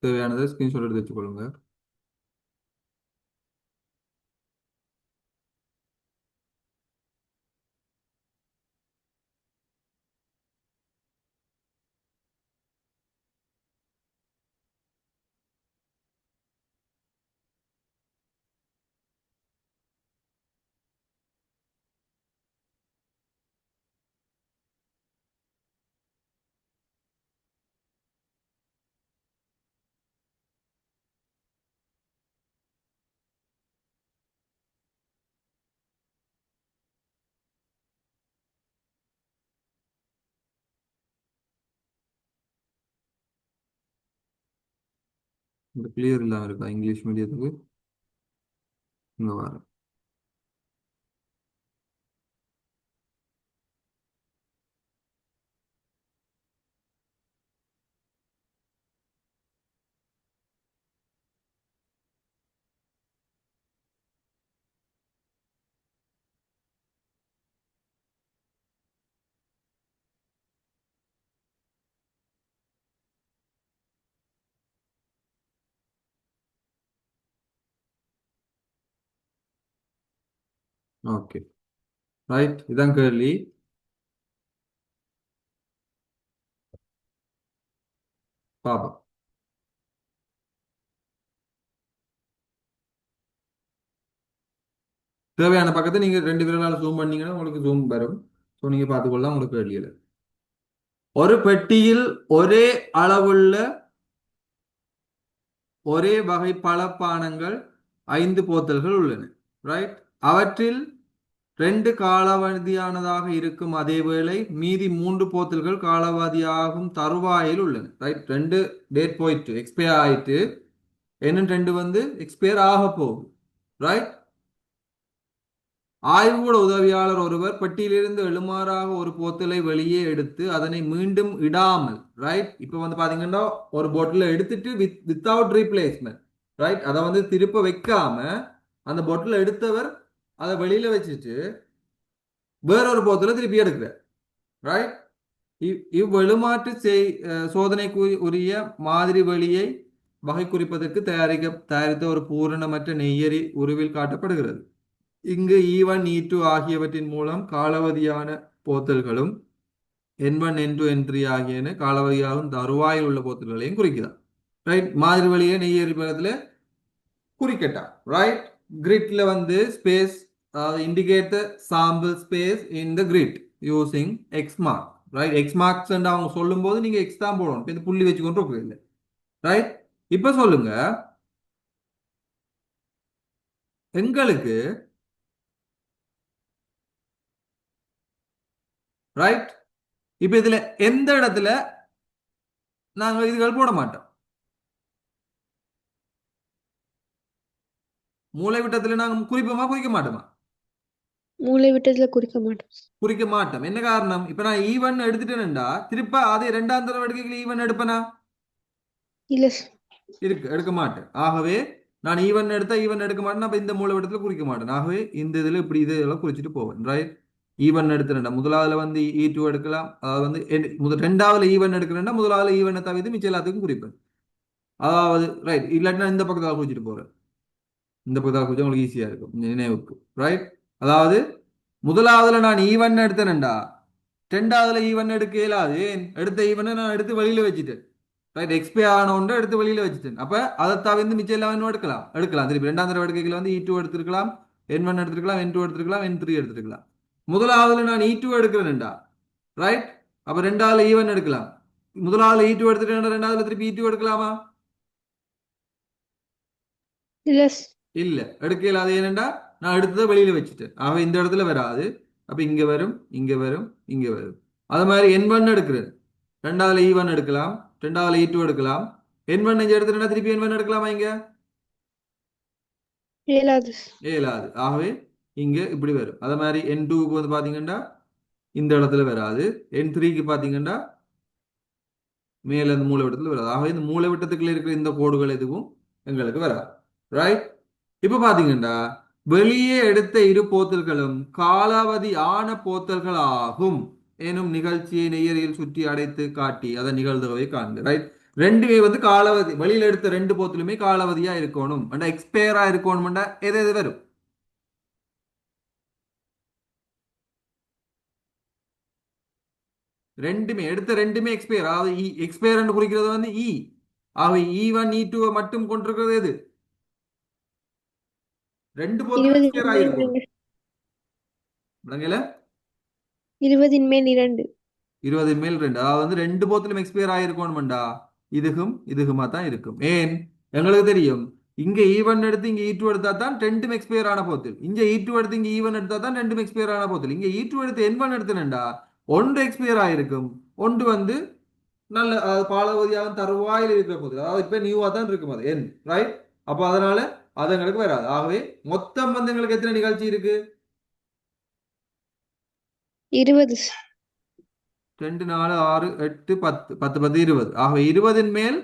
தேவையானதை ஸ்கிரீன்ஷாட் எடுத்து வச்சுக்கொள்ளுங்க. இந்த கிளியர் இல்லாமல் இருக்கா இங்கிலீஷ் மீடியத்துக்கு? இங்க வர. Okay, right. இதான் கேள்வி. பாப்போம். தேவையான பக்கத்தை நீங்க 2 விரலால் ஜூம் பண்ணீங்கன்னா உங்களுக்கு ஜூம் வரும். ஸோ நீங்க பார்த்துக்கொள்ளலாம். உங்களுக்கு கேள்வியில ஒரு பெட்டியில் ஒரே அளவுள்ள ஒரே வகை பழப்பானங்கள் 5 போத்தல்கள் உள்ளன. ரைட். அவற்றில் 2 காலாவதியானதாக இருக்கும், அதேவேளை மீதி 3 போத்தல்கள் காலாவதியாகும் தருவாயில் உள்ளன. ரைட். 2 டேட் போயிட்டு எக்ஸ்பயர் ஆயிட்டு, இன்னும் 2 வந்து எக்ஸ்பயர் ஆக போகுது. ரைட். ஆய்வுக்கூட உதவியாளர் ஒருவர் பெட்டியிலிருந்து எழுமாறாக ஒரு போத்தலை வெளியே எடுத்து அதனை மீண்டும் இடாமல், ரைட். இப்ப வந்து பாத்தீங்கன்னா ஒரு பொட்டில் எடுத்துட்டு வித்தவுட் ரீப்ளேஸ்மெண்ட், ரைட், அதை வந்து திருப்ப வைக்காம அந்த பொட்டில் எடுத்தவர் அதை வெளியில வச்சுட்டு வேறொரு போத்தலை திருப்பி எடுக்கிறார். ரைட். இவ்வெழுமாற்று சோதனைக்கு உரிய மாதிரி வெளியை வகை குறிப்பதற்கு தயாரித்த ஒரு பூரணமற்ற நெய்யரி உருவில் காட்டப்படுகிறது. இங்கு E1 E2 ஆகியவற்றின் மூலம் காலாவதியான போத்தல்களும் N1 N2 N3 ஆகியன காலாவதியாகும் தருவாயில் உள்ள போத்தல்களையும் குறிக்கிறார். ரைட். மாதிரி வழியை நெய் எரிப்பதில் குறிக்கட்டா. ரைட். கிரிட்ல வந்து space indicate sample space in the grid using X mark. Right. X marks அவங்க சொல்லும் போது நீங்க எக்ஸ் தான் போடணும். இந்த புள்ளி வச்சு கொண்டு இல்லை. ரைட். இப்ப சொல்லுங்க, எங்களுக்கு ரைட் இப்ப இதுல எந்த இடத்துல நாங்க இதுகள் போட மாட்டோம்? மூளை விட்டத்துல நாங்க குறிப்போமா குறிக்க மாட்டோமா? மூளை விட்டதுல குறிக்க மாட்டோம். குறிக்க மாட்டோம். என்ன காரணம்? இப்ப நான் ஈவன் எடுத்துட்டேன்டா திருப்ப அதே 2ஆம் தடவை எடுக்க ஈவன் எடுப்பனா? இல்ல இருக்கு, எடுக்க மாட்டேன். ஆகவே நான் ஈவன் எடுத்தா ஈவன் எடுக்க மாட்டேன். அப்ப இந்த மூளை விட்டத்துல குறிக்க மாட்டேன். ஆகவே இந்த இதுல இப்படி இதெல்லாம் குறிச்சிட்டு போவேன். ரைட். ஈவன் எடுத்துட்டா முதலாவதுல வந்து E2 எடுக்கலாம். அதாவது வந்து 2ஆவதுல ஈவன் எடுக்கிறேன்னா முதலாவதுல ஈவனை தவிர்த்து மிச்சம் எல்லாத்துக்கும் குறிப்பேன். அதாவது ரைட். இல்லாட்டினா இந்த பக்கத்தால் குறிச்சிட்டு போறேன். இந்த பக்கத்தால் குறிச்சா உங்களுக்கு ஈஸியா இருக்கும் நினைவுக்கு. ரைட். அதாவது முதலாவதுல நான் ஈவன் எடுத்தேன்டா 2ஆவதுல ஈவன் எடுக்க இயலாது. எடுத்த ஈவனை நான் எடுத்து வெளியில வச்சுட்டேன். ரைட். எக்ஸ்பயர் ஆன ஒன்று எடுத்து வெளியில வச்சுட்டேன். அப்ப அதை தவிர்த்து மிச்சம் எல்லாம் எடுக்கலாம் திருப்பி 2ஆம் தடவை எடுக்கையில் வந்து E2 எடுத்திருக்கலாம், N1 எடுத்திருக்கலாம், N2 எடுத்திருக்கலாம், N3 எடுத்திருக்கலாம். முதலாவதுல நான் E2 எடுக்கிறேன்டா. ரைட். அப்ப 2ஆவதுல ஈவன் எடுக்கலாம். முதலாவதுல E2 எடுத்துட்டேன், 2ஆவதுல திருப்பி E2 எடுக்கலாமா? இல்ல இல்ல எடுக்க இயலாது. ஏனென்றா நான் எடுத்ததை வெளியில வச்சுட்டேன். ஆக இந்த இடத்துல வராது. அப்ப இங்க வரும், இங்க வரும், இங்க வரும். அது மாதிரி N1 எடுக்கிறேன். ரெண்டாவதுல E1 எடுக்கலாம், ரெண்டாவதுல E2 எடுக்கலாம். N1 இங்க எடுத்துட்டா திருப்பி N1 எடுக்கலாமா இங்க? இயலாது. இயலாது. ஆகவே இங்க இப்படி வரும். அதே மாதிரி N2க்கு வந்து பாத்தீங்கன்னா இந்த இடத்துல வராது. N3க்கு பாத்தீங்கன்னா மேல இந்த மூலைவிட்டத்துல வராது. ஆகவே இந்த மூலைவிட்டத்துக்குள்ள இருக்கிற இந்த கோடுகள் எதுவும் எங்களுக்கு வராது. ரைட்? இப்ப பாத்தீங்கன்னா வெளியே எடுத்த இரு போத்தல்களும் காலாவதி ஆன போத்தல்கள் ஆகும் எனும் நிகழ்ச்சியை நெய்யறியில் சுற்றி அடைத்து காட்டி அதன் நிகழ்தகவை காண்க. ரைட்? ரெண்டுமே வந்து காலாவதி, வெளியில எடுத்த ரெண்டு போத்தலுமே காலாவதியா இருக்கணும், எக்ஸ்பயரா இருக்கணும். எது எது வரும்? ரெண்டுமே எடுத்த ரெண்டுமே எக்ஸ்பயர். அதாவது எக்ஸ்பயர் குறிக்கிறது வந்து இ. ஆகவே E1 E2 மட்டும் கொண்டிருக்கிறது எது? ரெண்டு போத்தலும் 20 எக்ஸ்பயர் மேல் ஆகிருக்கும். 2. விளங்கல? 20 மேல் 2. 20 மேல் 2, அதாவது வந்து ரெண்டு போத்திலும் எக்ஸ்பயர் ஆயிருக்கணும்டா. இதுகும் இதுகுமா தான் இருக்கும். ஏன்? எங்களுக்கு தெரியும் இங்க E1 எடுத்து இங்க E2 எடுத்தா தான் ரெண்டும் எக்ஸ்பயர் ஆன போத்தில், இங்க E2 எடுத்து இங்க E1 எடுத்தா தான் ரெண்டும் எக்ஸ்பயர் ஆன போத்தில். இங்க E2 எடுத்து N1 எடுத்துனேன்டா, ஒன்று எக்ஸ்பயர் ஆயிருக்கும், ஒன்று வந்து நல்ல பாலவதியாக தருவாயில் இருக்கிற போது, அதாவது இப்ப நியூவா தான் இருக்கும் அது என். ரைட்? அப்ப அதனால அது எங்களுக்கு வராது. ஆகவே மொத்தம் வந்து எங்களுக்கு எத்தனை நிகழ்ச்சி இருக்கு? 20. 2 4 6 8 10 10 10 20. ஆகவே 20 மேல்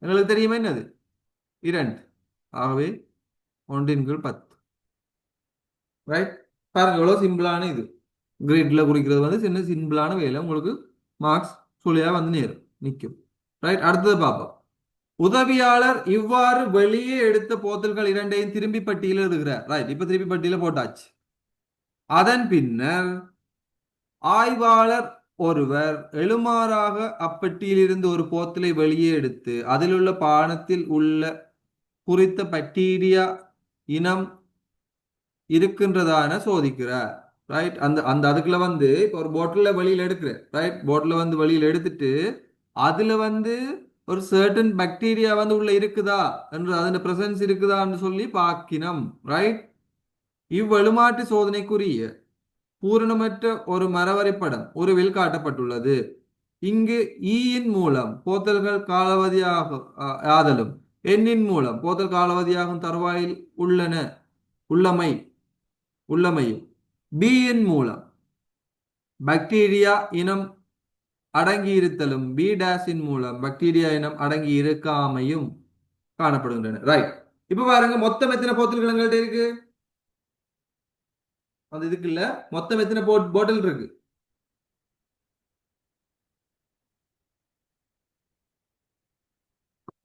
எங்களுக்கு தெரியுமா என்னது? 2. ஆகவே 1/10. ரைட்? பாருங்க எவ்வளவு சிம்பிளான இது. கிரேட்ல குறிக்கிறது வந்து சின்ன சிம்பிளான வேலை. உங்களுக்கு மார்க்ஸ் சொல்லியா வந்து நேரும் நிற்கும். ரைட்? அடுத்தது பார்ப்போம். உதவியாளர் இவ்வாறு வெளியே எடுத்த போத்தல்கள் இரண்டையும் திரும்பி பட்டியலில் எழுதுகிறார். ரைட்? இப்ப திருப்பி பட்டியல போட்டாச்சு. அதன் பின்னர் ஆய்வாளர் ஒருவர் எழுமாறாக அப்பெட்டியிலிருந்து ஒரு போத்தலை வெளியே எடுத்து அதிலுள்ள பானத்தில் உள்ள குறித்த பாக்டீரியா இனம் இருக்கின்றதான சோதிக்கிறார். ரைட்? அந்த அந்த அதுக்குள்ள வந்து இப்போ ஒரு பாட்டில வெளியில எடுக்கிறேன். ரைட்? பாட்டில வந்து வெளியில எடுத்துட்டு அதுல வந்து ஒரு சர்டன் பாக்டீரியா வந்து உள்ள இருக்குதா என்று, அதன் பிரசன்ஸ் இருக்குதான்னு சொல்லி பார்க்கினம். ரைட்? இவ்வெழுமாற்று சோதனைக்குரிய பூரணமற்ற ஒரு மரவரைபடம் உருவில் காட்டப்பட்டுள்ளது. இங்கு ஈயின் மூலம் போத்தல்கள் காலாவதியாக ஆதலும் எண்ணின் மூலம் போத்தல் காலாவதியாகும் தருவாயில் உள்ளன உள்ளமை உள்ளமையும் பியின் மூலம் பாக்டீரியா இனம் அடங்கியிருத்தலும் பி டேஸின் மூலம் பாக்டீரியா இனம் அடங்கி இருக்காமையும் காணப்படுகின்றன. ரைட்? இப்ப பாருங்க மொத்தம் எத்தனை போத்தல்கள் எங்கள்கிட்ட இருக்கு? அந்த இதுக்கு இல்ல, மொத்தம் எத்தனை போட்டல் இருக்கு?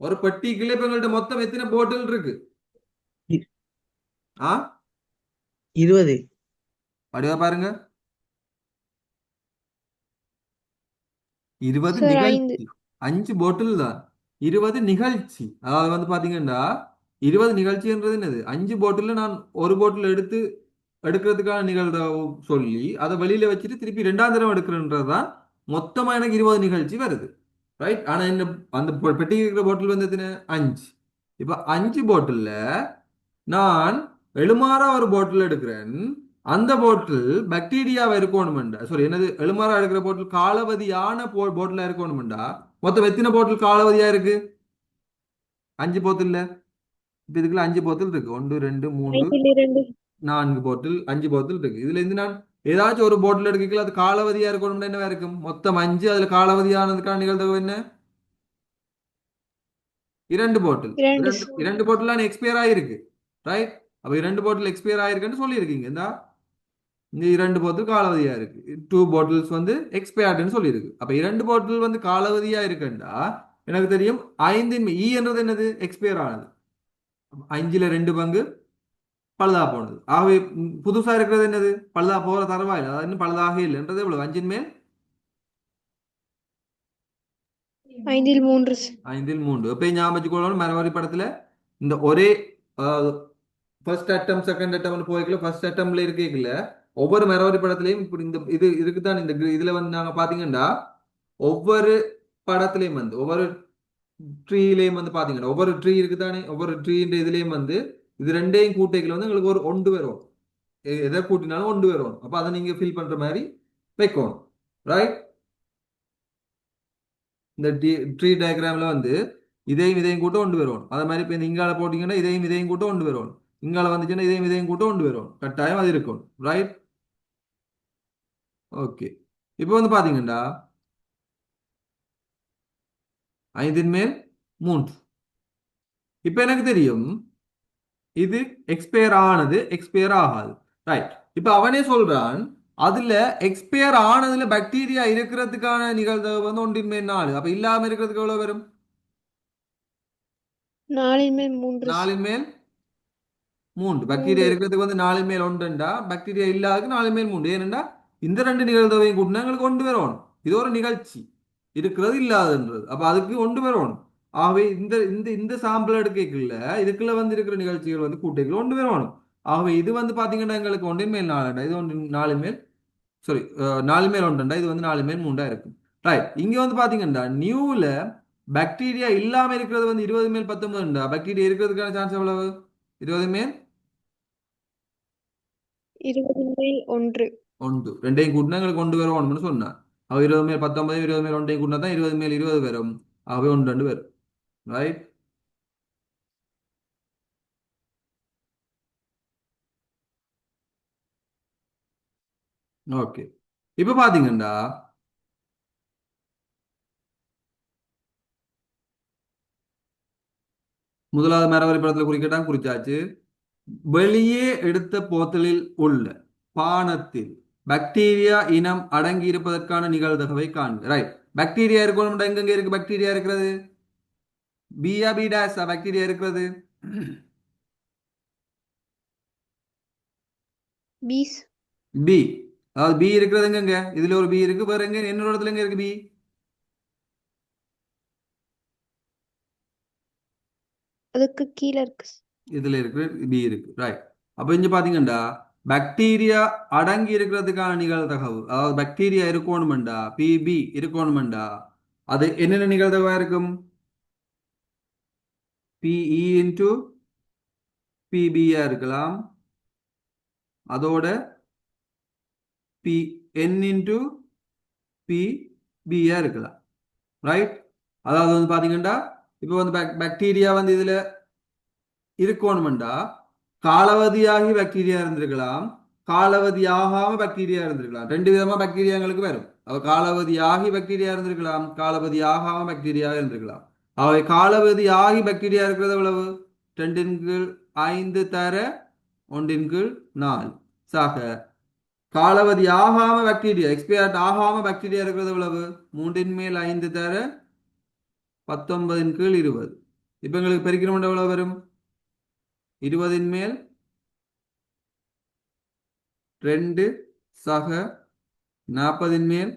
ஒரு பெட்டிக்குள்ள இப்ப எங்கள்கிட்ட மொத்தம் எத்தனை போட்டல் இருக்கு? இ- ஆ 20. வடிவா பாருங்க. 20 சார் 5. நிகழ்ச்சி. 5 போட்டில் தான் 20 நிகழ்ச்சி. அதாவது வந்து பாத்தீங்கன்னா 20 நிகழ்ச்சின்றது என்னது? 5 போட்டில் நான் ஒரு போட்டில் எடுக்கிறதுக்கான நிகழ்வு சொல்லி அதை வெளியில வச்சுட்டு திருப்பி ரெண்டாம் தடவை எடுக்கிறன்றதுதான் மொத்தமா எனக்கு 20 நிகழ்ச்சி வருது. ரைட்? ஆனா என்ன, அந்த பெட்டி இருக்கிற போட்டில் வந்து எத்தனை? 5. இப்ப 5 போட்டில்ல நான் எழுமாறா ஒரு போட்டில் எடுக்கிறேன். அந்த போட்டில் பாக்டீரியாவை இருக்கணும்டா, சாரி என்னது, எழுமாறா எடுக்கிற போட்டில் காலாவதியான போட்டில் இருக்கணும்டா. மொத்தம் எத்தனை போட்டில் காலாவதியா இருக்கு? 5 போட்டில். இப்ப இதுக்குள்ள 5 போட்டில் இருக்கு. 1 2 3 5 2. 4 போட்டில், 5 போட்டில் இருக்கு. இதுல இருந்து நான் ஏதாச்சும் ஒரு போட்டில் எடுக்கல, அது காலாவதியா இருக்கணும்னா என்னவா இருக்கும்? மொத்தம் 5, அதுல காலாவதியானதுக்கான நிகழ்தகவு என்ன? 2 போட்டில். 2. இரண்டு போட்டில் எக்ஸ்பயர் ஆயிருக்கு. ரைட்? அப்ப 2 போட்டில் எக்ஸ்பயர் ஆயிருக்குன்னு சொல்லியிருக்கீங்க. இந்த 2 போட்டில் காலாவதியா இருக்கு. 2 பாட்டில்ஸ் வந்து எக்ஸ்பயர்டுன்னு சொல்லியிருக்கு. அப்ப 2 பாட்டில் வந்து காலாவதியா இருக்குண்டா எனக்கு தெரியும் 5 இ என்றது என்னது? எக்ஸ்பயர் ஆனது. 5ல 2 பங்கு பழுதா போனது. ஆகவே புதுசா இருக்கிறது என்னது? பழுதா போற தரவாயில், அதாவது இன்னும் பழுதாக இல்லைன்றது எவ்வளவு? 5 மேல் 5 3. 5 3. எப்பயும் ஞாபகம் வச்சுக்கொள்ளணும், மரவரி படத்துல இந்த ஒரே ஃபர்ஸ்ட் அட்டம் செகண்ட் அட்டம் போய்க்கல, ஃபர்ஸ்ட் அட்டம்ல இருக்கல ஒவ்வொரு மரவரி படத்திலையும் இப்படி இந்த இது இருக்குதான். இந்த இதுல வந்து நாங்க பாத்தீங்கன்னா ஒவ்வொரு படத்திலையும் வந்து ஒவ்வொரு ட்ரீலையும் வந்து பாத்தீங்கன்னா ஒவ்வொரு ட்ரீ இருக்குதானே, ஒவ்வொரு ட்ரீன்ற இதுலயும் வந்து இது ரெண்டையும் கூட்டைகள் வந்து உங்களுக்கு ஒரு ஒன்று வரும். எதை கூட்டினாலும் ஒன்று வரும். அப்ப அதை நீங்க ஃபில் பண்ற மாதிரி வைக்கணும். ரைட். இந்த ட்ரீ டயக்ராம்ல வந்து இதையும் இதையும் கூட்ட ஒன்று வரும். அதே மாதிரி இப்போ இங்கால போட்டீங்கன்னா இதையும் இதையும் கூட்ட ஒன்று வரும். இங்கால வந்துச்சுன்னா இதையும் இதையும் கூட்ட ஒன்று வரும். கட்டாயம் அது இருக்கும். ரைட். ஓகே. இப்போ வந்து பாத்தீங்கன்னா 5 மேல் 3. இப்போ எனக்கு தெரியும் இது எக்ஸ்பயர் ஆனது எக்ஸ்பயர் ஆகாது. ரைட். இப்போ அவனே சொல்றான் அதுல எக்ஸ்பயர் ஆனதுல பாக்டீரியா இருக்கிறதுக்கான நிகழ்தகவு வந்து 1/4. அப்ப இல்லாம இருக்கிறதுக்கு எவ்வளவு வரும்? 4/3. 4/3. பாக்டீரியா 3. இருக்கிறதுக்கு வந்து 4/1. பாக்டீரியா இல்லாததுக்கு 4/3. ஏனென்றா இந்த ரெண்டு நிகழ்தகவையும் கூட்டினா எங்களுக்கு கொண்டு வரணும். இது ஒரு நிகழ்ச்சி இருக்கிறது இல்லாதன்றது. அப்ப அதுக்கு கொண்டு வரணும். ஆகவே இந்த இந்த இந்த சாம்பிள் எடுக்கல இதுக்குள்ள வந்து இருக்கிற நிகழ்ச்சிகள் வந்து கூட்டைகள் கொண்டு வரணும். ஆகவே இது வந்து பாத்தீங்கன்னா எங்களுக்கு 1/4. இது 1/4. சாரி, 4/1. இது வந்து 4/3 இருக்கும். ரைட். இங்க வந்து பாத்தீங்கன்னா நியூல பாக்டீரியா இல்லாம இருக்கிறது வந்து 20/19. பாக்டீரியா இருக்கிறதுக்கான சான்ஸ் எவ்வளவு? 20/1. 20/1. ரெண்டையும் கூட்டினா எங்களுக்கு கொண்டு வருவோம்னு சொன்னார். அவ 20/19 20/1 கூட்டினா தான் 20/20 வரும். ஆகவே 1 வரும். ரைட். ஓகே. இப்ப பாத்தீங்கன்னா முதலாவது மரவரி படத்துல குறிக்கட்டா குறிச்சாச்சு. வெளியே எடுத்த போத்தலில் உள்ள பானத்தில் பாக்டீரியா இனம் அடங்கி இருப்பதற்கான நிகழ்தகவை காண்க. ரைட். பாக்டீரியா இருக்கணும். எங்கெங்க இருக்கு பாக்டீரியா இருக்கிறது? பியா பி டேஸா பாக்டீரியா இருக்கிறது? பீஸ். பி. அதாவது பி இருக்கிறது எங்கெங்க? இதுல ஒரு பி இருக்கு. வேற எங்க என்னோட இடத்துல எங்க இருக்கு பி? அதுக்கு கீழே இருக்கு. இதுல இருக்கு பி இருக்கு. ரைட். அப்ப இங்க பாத்தீங்கன்னா பாக்டீரியா அடங்கி இருக்கிறதுக்கான நிகழ்தகவு, அதாவது பாக்டீரியா இருக்கணுமெண்டா பிபி இருக்கணுமெண்டா அது என்னென்ன நிகழ்தகவா இருக்கும்? பிஇ இன்டு பிபியா இருக்கலாம். அதோட பி என் இன்டு பிபியா இருக்கலாம். ரைட். அதாவது வந்து பாத்தீங்கன்னா இப்போ வந்து பாக்டீரியா வந்து இதுல இருக்கணும்டா காலாவதியாகி பாக்டீரியா இருந்திருக்கலாம், காலாவதியாகாம பாக்டீரியா இருந்திருக்கலாம். ரெண்டு விதமா பாக்டீரியா எங்களுக்கு வரும். அவ காலாவதியாகி பாக்டீரியா இருந்திருக்கலாம், காலாவதியாகாம பாக்டீரியா இருந்திருக்கலாம். அவை காலாவதியாகி பாக்டீரியா இருக்கிறது எவ்வளவு? 2/5 தர 1/4. சாக காலாவதி ஆகாம பாக்டீரியா எக்ஸ்பயர்ட் ஆகாம பாக்டீரியா இருக்கிறது எவ்வளவு? 3/5 தர 19/20. இப்ப எங்களுக்கு பெருக்கணும் எவ்வளவு வரும்? 20/2 சக 40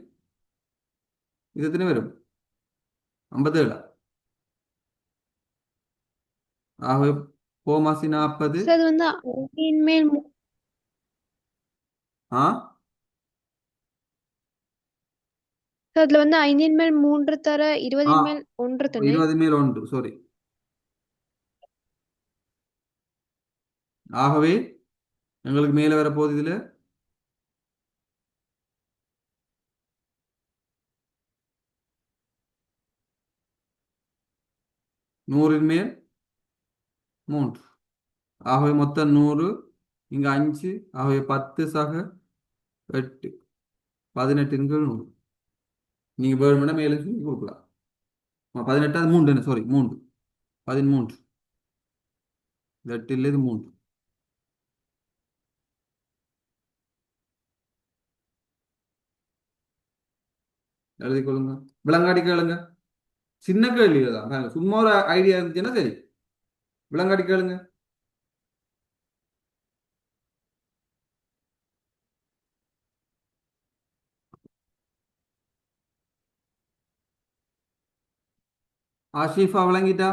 இது எத்தனை வரும்? 57. ஆகவே போமாசி 40. சார் அது வந்து 5/3. ஆ சார் அதுல வந்து 5/3 தர ஆ 20/1 தானே? 20/1. சாரி. ஆகவே எங்களுக்கு மேல வரப்போகுது இதுல 100/3. ஆகவே மொத்தம் 100. இங்க 5. ஆகவே 10 சக 8. 18/100. நீங்க வேணும்னா மேலே சொல்லி கொடுக்கலாம். 18 அது 3 தானே? சாரி 3. 13. 8 இல்லை இது 3. எழுதி கொள்ளுங்க. விளங்காடி கேளுங்க. சின்ன கேள்வி தான் பாருங்க. சும்மா ஒரு ஐடியா இருந்துச்சுன்னா சரி. விளங்காடி கேளுங்க. ஆஷிஃபா விளங்கிட்டா?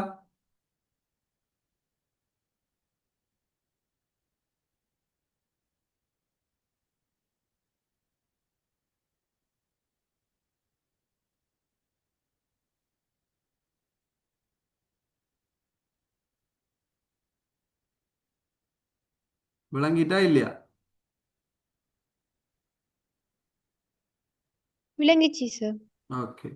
விளங்கிட்டா இல்லையா? விளங்கிச்சு சார். ஓகே.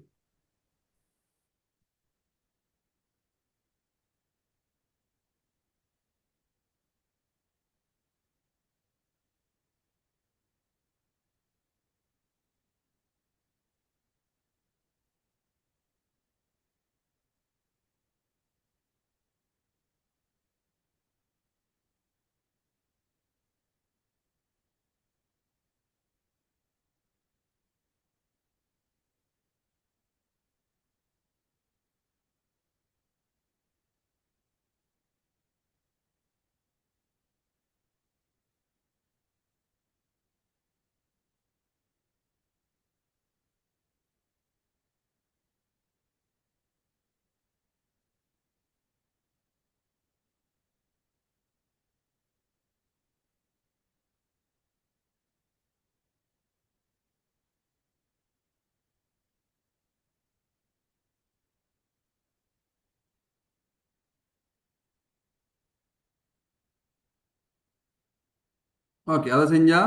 ஓகே, அதை செஞ்சா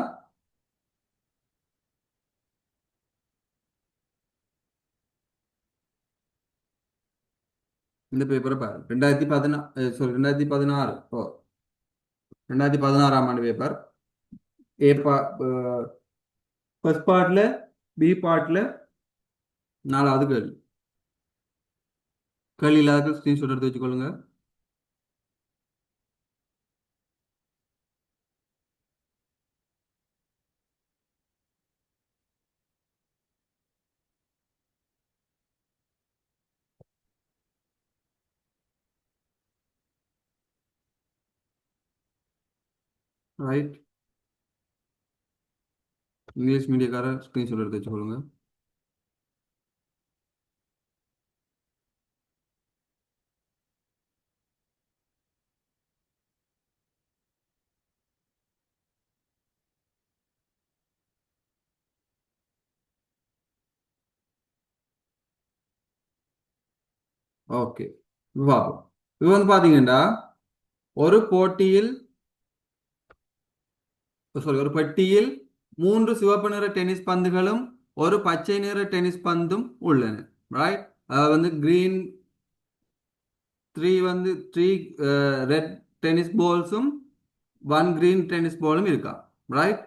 இந்த பேப்பரை பாரு. 2016 ஓ 2016ஆம் ஆண்டு பேப்பர். ஏ பா ஃபர்ஸ்ட் பார்ட்ல, பி பார்ட்ல 4வது கேள்வி. கேள்வி இல்லாத ஸ்கிரீன்ஷாட் எடுத்து வச்சுக்கொள்ளுங்க. ரைட். இங்கிலீஷ் மீடியக்கார ஸ்கிரீன்ஷாட் எடுத்து வச்சுக்கொள்ளுங்க. ஓகே, பார்ப்போம். இது வந்து பாத்தீங்கன்னா ஒரு போட்டியில் ஒரு பெட்டியில் 3 சிவப்பு நிற டென்னிஸ் பந்துகளும் ஒரு பச்சை நிற டென்னிஸ் பந்தும் உள்ளன. ரைட். அதாவது வந்து கிரீன் த்ரீ ரெட் டென்னிஸ் பால்ஸும் 1 கிரீன் டென்னிஸ் பாலும் இருக்கா. ரைட்.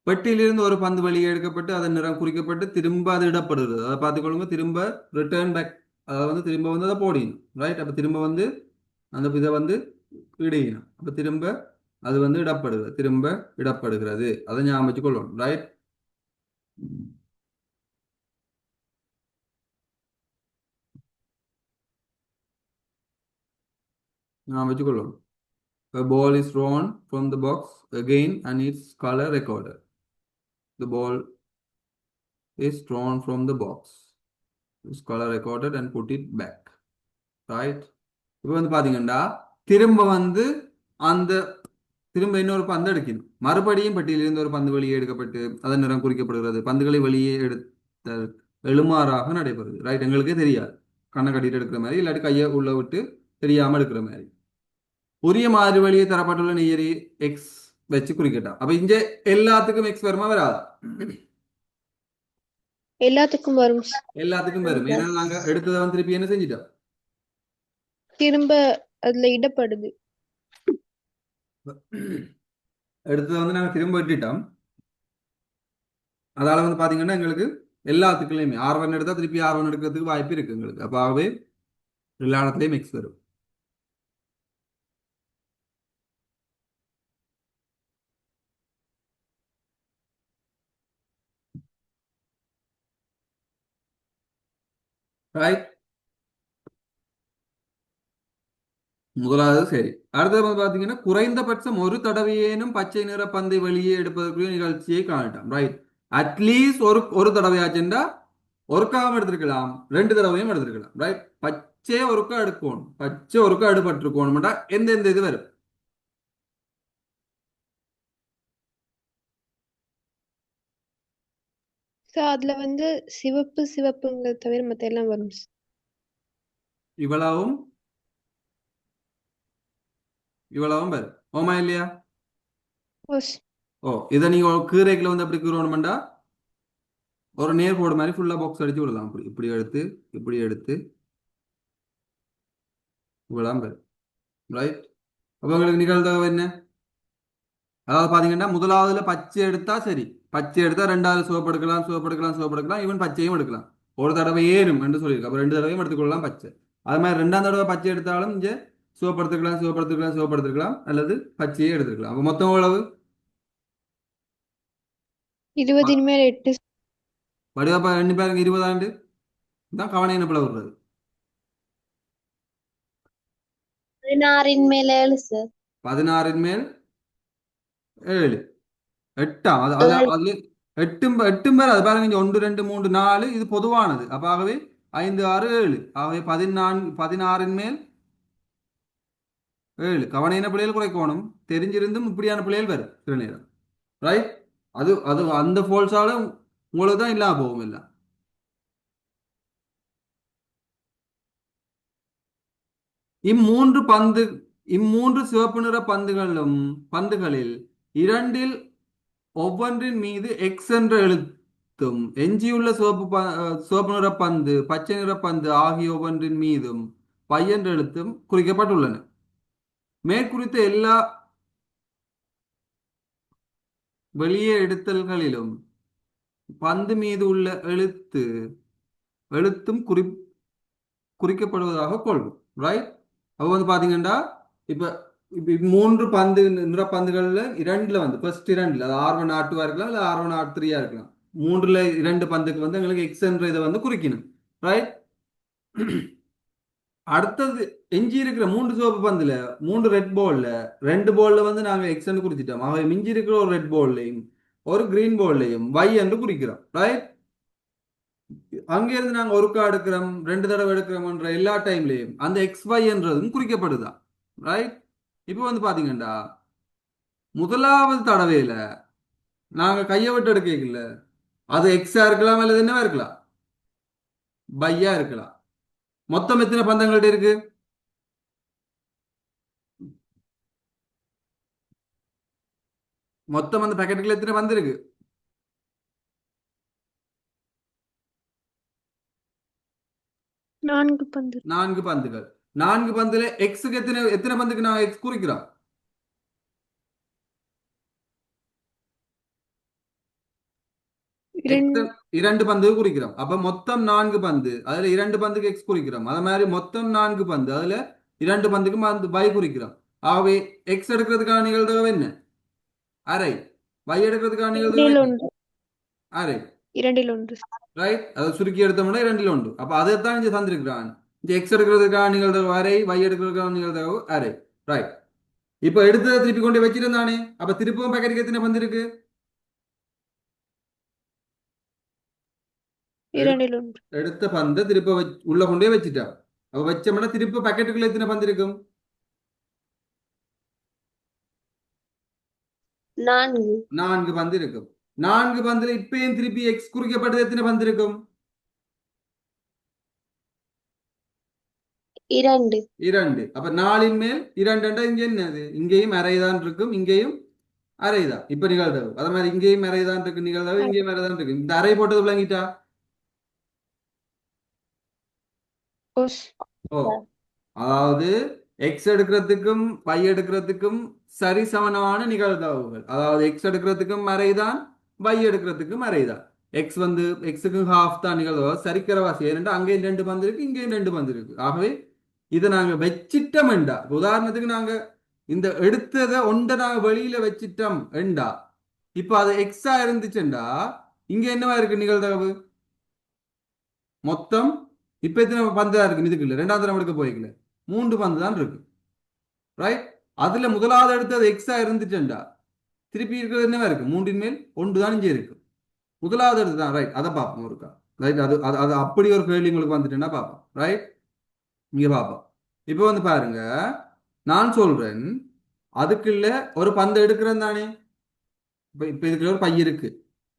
பெட்டியிலிருந்து ஒரு பந்து வெளியே எடுக்கப்பட்டு அதன் நிறம் குறிக்கப்பட்டு திரும்ப அது இடப்படுகிறது. அதை பார்த்துக்கொள்ளுங்க. திரும்ப ரிட்டர்ன் பேக், அதாவது வந்து திரும்ப வந்து அதை போடணும். ரைட். அப்போ திரும்ப வந்து அந்த இதை வந்து இடையணும். அப்போ திரும்ப அது வந்து இடப்படுகிறது, திரும்ப இடப்படுகிறது. அதை ஞாபகம் வச்சுக்கொள்ளணும். ரைட். ஞாபகம் வச்சுக்கொள்ளணும். A ball is thrown from the box again and its color recorded. The ball is thrown from the box. Its color recorded and put it back. Right. இப்போ வந்து பாத்தீங்கன்னா திரும்ப வந்து அந்த திரும்ப இன்னொரு பந்து எடுக்கணும். மறுபடியும் பெட்டியிலிருந்து ஒரு பந்து வெளியே எடுக்கப்பட்டு அதன் நிறம் குறிக்கப்படுகிறது. பந்துகளை வெளியே எடுத்தல் எழுமாறாக நடைபெறுது. ரைட். எங்களுக்கே தெரியாது, கண்ணை கட்டிட்டு எடுக்கிற மாதிரி இல்லாட்டி கையை உள்ள விட்டு தெரியாம எடுக்கிற மாதிரி. உரிய மாதிரி வழியே தரப்பட்டுள்ள நியரி எக்ஸ் வச்சு குறிக்கட்டா. அப்ப இங்க எல்லாத்துக்கும் எக்ஸ் வருமா வராதா? எல்லாத்துக்கும் வரும். எல்லாத்துக்கும் வரும். ஏன்னா நாங்க எடுத்ததை வந்து திருப்பி என்ன செஞ்சிட்டோம், திரும்ப அதுல இடப்படுது. எடுத்ததை வந்து நாங்க திரும்ப விட்டுட்டோம். அதால வந்து பாத்தீங்கன்னா எங்களுக்கு எல்லாத்துக்குள்ளயுமே R1 எடுத்தா திருப்பி R1 எடுக்கிறதுக்கு வாய்ப்பு இருக்கு எங்களுக்கு. அப்ப ஆகவே எல்லா இடத்துலயும் எக்ஸ் வரும். ரைட். முதலாவது சரி. அடுத்தது வந்து பாத்தீங்கன்னா குறைந்தபட்சம் ஒரு தடவையேனும் பச்சை நிற பந்தை வெளியே எடுப்பதற்குரிய நிகழ்ச்சியை காணட்டாம். ரைட். அட்லீஸ்ட் ஒரு ஒரு தடவையாச்சுண்டா ஒருக்காவும் எடுத்திருக்கலாம், 2 தடவையும் எடுத்திருக்கலாம். ரைட். பச்சை ஒருக்கா எடுக்கணும், பச்சை ஒருக்கா எடுபட்டிருக்கணும்டா எந்த இது வரும்? சார் அதுல வந்து சிவப்பு சிவப்புங்கிறத தவிர மத்த எல்லாம் வரும். இவ்வளவும் இவ்வளவும் வரும். ஓமா இல்லையா? ஓஸ் ஓ, இதை நீங்க கீரைக்குள்ள வந்து எப்படி கீறணும்டா, ஒரு நேர்கோடு மாதிரி ஃபுல்லா பாக்ஸ் அடிச்சு விடலாம். அப்படி இப்படி எடுத்து இப்படி எடுத்து விடாம, ரைட்? அப்ப உங்களுக்கு நிகழ்தகவு என்ன? அதாவது பாத்தீங்கன்னா முதலாவதுல பச்சை எடுத்தா சரி, பச்சை எடுத்தா ரெண்டாவது சிவப்பு எடுக்கலாம், சிவப்பு எடுக்கலாம், சிவப்பு எடுக்கலாம், ஈவன் பச்சையும் எடுக்கலாம். ஒரு தடவை ஏறும் என்று சொல்லியிருக்கு. அப்ப ரெண்டு தடவையும் எடுத்துக்கொள்ளலாம் பச்சை. அது மாதிரி ரெண்டாம் தடவை பச்சை எடுத்தாலும் இங்க சிவப்பு எடுத்துக்கலாம், சிவப்பு எடுத்துக்கலாம், சிவப்பு எடுத்துக்கலாம், அல்லது பச்சையே எடுத்துக்கலாம். அப்ப மொத்தம் எவ்வளவு? 20 மேல் 8 வடிவப்பா எண்ணி பாருங்க. 20 ஆண்டு தான் கவனம் என்ன பிள்ளை விடுறது. 16 மேல் 7 சார். 16 மேல் 7, 8ஆம். அது அது 7. அதுல எட்டும் பேர் அது பாருங்க. இங்க 1 2 3 4 இது பொதுவானது. அப்ப ஆகவே 5 6 7, ஆகவே 16 மேல் 7. கவனையின பிள்ளைகள் குறைக்கணும். தெரிஞ்சிருந்தும் இப்படியான பிள்ளைகள் வரும் சில நேரம், ரைட்? அது அது அந்த ஃபோல்ஸால உங்களுக்கு தான் இல்லாம போகும் இல்லை. இம்மூன்று பந்து இம்மூன்று சிவப்பு நிற பந்துகளில் இரண்டில் ஒவ்வொன்றின் மீது எக்ஸ் என்ற எழுத்தும் எஞ்சியுள்ள சிவப்பு நிற பந்து, பச்சை நிற பந்து ஆகிய ஒவ்வொன்றின் மீதும் பை என்ற எழுத்தும் குறிக்கப்பட்டுள்ளன. மேற்குறித்த எல்லா வெளியே எடுத்தல்களிலும் பந்து மீது உள்ள எழுத்தும் குறிக்கப்படுவதாக கொள்வோம், ரைட்? அப்போ வந்து பாத்தீங்கன்னா இப்ப இப்ப மூன்று நிறப்பந்துகள்ல இரண்டுல வந்து ஃபர்ஸ்ட் இரண்டுல அது R1 R2 இருக்கலாம், இல்ல R1 R3 இருக்கலாம். மூன்றுல இரண்டு பந்துக்கு வந்து எங்களுக்கு எக்ஸ் என்ற இதை வந்து குறிக்கணும், ரைட்? அடுத்தது எஞ்சி இருக்கிற மூன்று சிவப்பு பந்துல மூன்று ரெட் பால்ல ரெண்டு பால்ல வந்து நாங்க எக்ஸ் என்று குறிச்சிட்டோம். ஆகவே மிஞ்சி இருக்கிற ஒரு ரெட் பால்லையும் ஒரு கிரீன் பால்லையும் y என்று குறிக்கிறோம், ரைட்? அங்க இருந்து நாங்க ஒருக்கா எடுக்கிறோம், ரெண்டு தடவை எடுக்கிறோம்ன்ற எல்லா டைம்லயும் அந்த எக்ஸ் ஒய் என்றதும் குறிக்கப்படுதா, ரைட்? இப்போ வந்து பாத்தீங்கன்னா முதலாவது தடவையில நாங்க கையை விட்டு எடுக்கல, அது எக்ஸா இருக்கலாம் அல்லது என்னவா இருக்கலாம், பையா இருக்கலாம். மொத்தம் எத்தனை பந்தங்கள்ட்ட இருக்கு? மொத்தம் அந்த பேக்கெட்டுக்குள்ள எத்தனை பந்து இருக்கு? 4 பந்து 4 பந்துகள். 4 பந்துல எக்ஸுக்கு எத்தனை எத்தனை பந்துக்கு நான் எக்ஸ் குறிக்கிறோம்? இரண்டு இரண்டு பந்து குறிக்கிறோம். அப்ப மொத்தம் 4 பந்து, அதுல 2 பந்துக்கு எக்ஸ் குறிக்கிறோம். அதே மாதிரி மொத்தம் 4 பந்து, அதுல 2 பந்துக்கு பை குறிக்கிறோம். ஆகவே எக்ஸ் எடுக்கிறதுக்கான நிகழ்தகவு என்ன? அரை. y எடுக்கிறதுக்கான நிகழ்தகவு இரண்டில் என்ன? ஒன்று அரை, இரண்டில் ஒன்று ரைட்? அதை சுருக்கி எடுத்தோம்னா 2ல் 1. அப்ப அதைத்தான் இங்க தந்திருக்கிறான். இந்த எக்ஸ் எடுக்கிறதுக்கான நிகழ்தகவு அரை, y எடுக்கிறதுக்கான நிகழ்தகவு அரை, ரைட்? இப்ப எடுத்ததை திருப்பி கொண்டு வச்சிருந்தானே, அப்ப திருப்பவும் பேக்கெட்டுக்கு எத்தனை பந்து இருக்கு? இரண்டில் ஒன்று எடுத்த பந்தை திருப்ப உள்ள கொண்டே வச்சுட்டான். அப்ப வச்சோம்னா திருப்ப பாக்கெட்டுக்குள்ள எத்தனை பந்து இருக்கும்? 4. 4 பந்து இருக்கும். 4 பந்துல இப்பயும் திருப்பி எக்ஸ் குறிக்கப்பட்டது எத்தனை பந்து இருக்கும்? 2. 2. அப்ப 4ன் மேல் 2 இங்க என்னது? இங்கேயும் அரைதான் இருக்கும், இங்கேயும் அரைதான். இப்ப நிகழ்தகவு அதே மாதிரி இங்கேயும் அரைதான் இருக்கு நிகழ்தகவு, இங்கேயும் அரைதான் இருக்கு. இந்த அரை போட்டது விளங்கிட்டா? ஓஸ் ஓ, அதாவது எக்ஸ் எடுக்கிறதுக்கும் y எடுக்கிறதுக்கும் சரி சமனான நிகழ்தகவுகள். அதாவது எக்ஸ் எடுக்கிறதுக்கும் அரைதான், y எடுக்கிறதுக்கும் அரைதான். எக்ஸ் வந்து எக்ஸுக்கு ஹாஃப் தான் நிகழ்தகவு, சரிக்கிற வாசி. ஏனென்றா அங்கேயும் 2 பந்து இருக்கு, இங்கேயும் 2 பந்து இருக்கு. ஆகவே இதை நாங்க வச்சிட்டோம் என்றா, உதாரணத்துக்கு நாங்க இந்த எடுத்ததை ஒன்றை நாங்க வெளியில வச்சிட்டோம் என்றா, இப்ப அது எக்ஸா இருந்துச்சுண்டா இங்க என்னவா இருக்கு நிகழ்தகவு? மொத்தம் இப்ப எத்தனை பந்து தான் இருக்கு? இதுக்கு இல்ல, ரெண்டாவது தரம் எடுக்க போய்க்கல, 3 பந்து தான் இருக்கு, ரைட்? அதுல முதலாவது எடுத்தது எக்ஸா இருந்துச்சுண்டா திருப்பி இருக்கிறது என்னவா இருக்கு? 3ன் மேல் 1 தான் இங்கே இருக்கு. முதலாவது எடுத்து தான், ரைட்? அதை பார்ப்போம் ஒருக்கா, ரைட்? அது அது அது அப்படி ஒரு கேள்வி உங்களுக்கு வந்துட்டுன்னா பார்ப்போம், ரைட்? இங்க பார்ப்போம். இப்போ வந்து பாருங்க, நான் சொல்றேன் அதுக்குள்ள ஒரு பந்து எடுக்கிறேன் தானே. இப்ப இதுக்குள்ள ஒரு பை இருக்கு,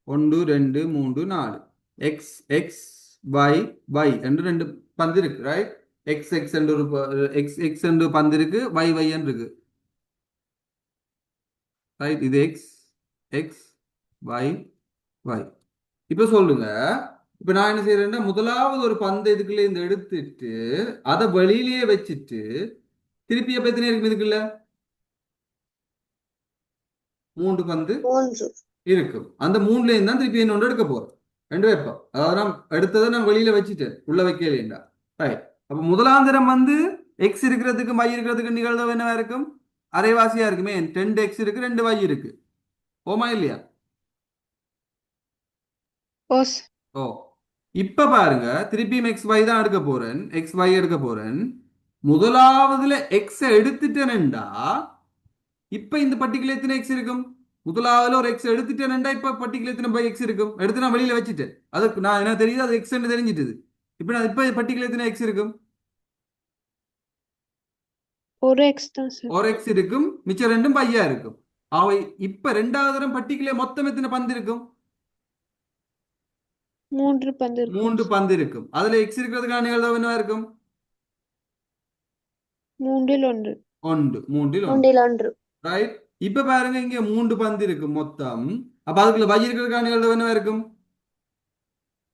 1 2 3 4, எக்ஸ் எக்ஸ் ஒய் ஒய் என்று 2 பந்து இருக்கு, ரைட்? எக்ஸ் எக்ஸ் என்று ஒரு எக்ஸ் எக்ஸ் என்று பந்து இருக்கு, ஒய் ஒய் என்று இருக்கு. ரைட் இது எக்ஸ் எக்ஸ் ஒய் ஒய். இப்போ சொல்லுங்க, இப்போ நான் என்ன செய்யறேன்னா முதலாவது ஒரு பந்து இதுக்குள்ள இந்த எடுத்துட்டு அதை வெளியிலேயே வச்சுட்டு திருப்பி எப்ப எத்தனை இருக்கும் இதுக்குள்ள 3 பந்து 3 இருக்கும். அந்த 3ல தான் திருப்பி இன்னொன்று எடுக்க போறோம். 2 வைப்போம். அதாவது நான் எடுத்ததை நான் வெளியில வச்சுட்டேன், உள்ள வைக்கலேண்டா. ரைட். அப்ப முதலாந்திரம் வந்து எக்ஸ் இருக்கிறதுக்கு y இருக்கிறதுக்கு நிகழ்தகவு என்னவா இருக்கும்? அரைவாசியா இருக்குமே. 2x இருக்கு 2y இருக்கு. ஓமா இல்லையா? ஓஸ் ஓ, இப்ப பாருங்க, திருப்பியும் xy தான் எடுக்க போறேன், xy எடுக்க போறேன். முதலாவதுல x எடுத்துட்டேன்டா இப்ப இந்த பர்டிகுலர் எத்தனை எக்ஸ் இருக்கும்? முதலாவதுல ஒரு எக்ஸ் எடுத்துட்டேன்டா இப்ப பர்டிகுலர் எத்தனை எக்ஸ் இருக்கும்? எடுத்து நான் வெளியில வச்சுட்டேன், அதுக்கு நான் என்ன தெரியுது அது எக்ஸ் தெரிஞ்சிட்டது. இப்ப நான் இப்ப பர்டிகுலர் எத்தனை எக்ஸ் இருக்கும்? ஒரு எக்ஸ் தான் சார். ஒரு எக்ஸ் இருக்கும், மிச்சம் ரெண்டும் பையா இருக்கும். அவை இப்ப ரெண்டாவது தரம் பர்டிகுலர் மொத்தம் எத்தனை பந்து இருக்கும்? 3 பந்து இருக்கும். 3 பந்து இருக்கும். அதுல எக்ஸ் இருக்கிறதுக்கான நிகழ்தகவு என்னவா இருக்கும்? 3ல் 1. 1 3ல் 1. 3ல் 1 ரைட். இப்ப பாருங்க, இங்க 3 பந்து இருக்கு மொத்தம். அப்ப அதுக்குள்ள y இருக்கிறதுக்கான நிகழ்தகவு என்னவா இருக்கும்?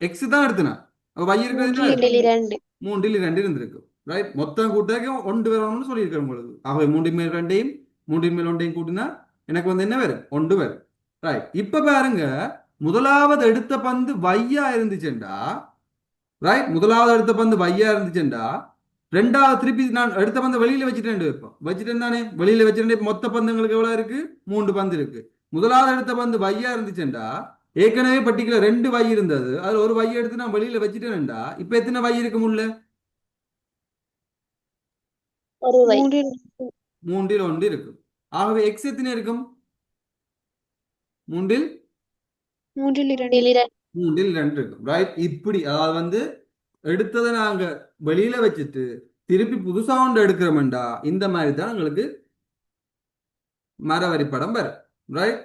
எக்ஸ் தான் எடுத்துனா, அப்ப y இருக்கிறது என்னவா இருக்கும்? 3ல் 2 3ல் 2 இருந்திருக்கு. ரைட். மொத்தம் கூட்டாக்கும் 1 வரணும்னு சொல்லியிருக்கேன் உங்களுக்கு. ஆகவே 3 மேல் 2ஐயும் 3 மேல் 1ஐயும் கூட்டினா எனக்கு வந்து என்ன வரும்? 1 வரும். ரைட். இப்ப பாருங்க, முதலாவது எடுத்த பந்து வையா இருந்துச்சுண்டா, ரைட், முதலாவது எடுத்த பந்து வையா இருந்துச்சுண்டா ரெண்டாவது திருப்பி நான் எடுத்த பந்து வெளியில வச்சுட்டேன் வைப்போம். வச்சுட்டேன் தானே, வெளியில வச்சுட்டேன். மொத்த பந்துங்களுக்கு எவ்வளவு இருக்கு? 3 பந்து இருக்கு. முதலாவது எடுத்த பந்து வையா இருந்துச்சுண்டா ஏற்கனவே பர்டிகுலர் 2 வை இருந்தது, அதுல ஒரு வை எடுத்து நான் வெளியில வச்சுட்டேன்டா இப்ப எத்தனை வை இருக்கு முள்ள? ஒரு வை 3ல் 1 இருக்கும். ஆகவே எக்ஸ் எத்தனை இருக்கும்? 3ல் 3ல் 2. 3ல் 2 இருக்கும். ரைட். இப்படி அதாவது வந்து எடுத்ததை நாங்க வெளியில வச்சுட்டு திருப்பி புதுசா ஒன்று எடுக்கிறோம்டா இந்த மாதிரி தான் உங்களுக்கு மரவரி படம் வரும். ரைட்.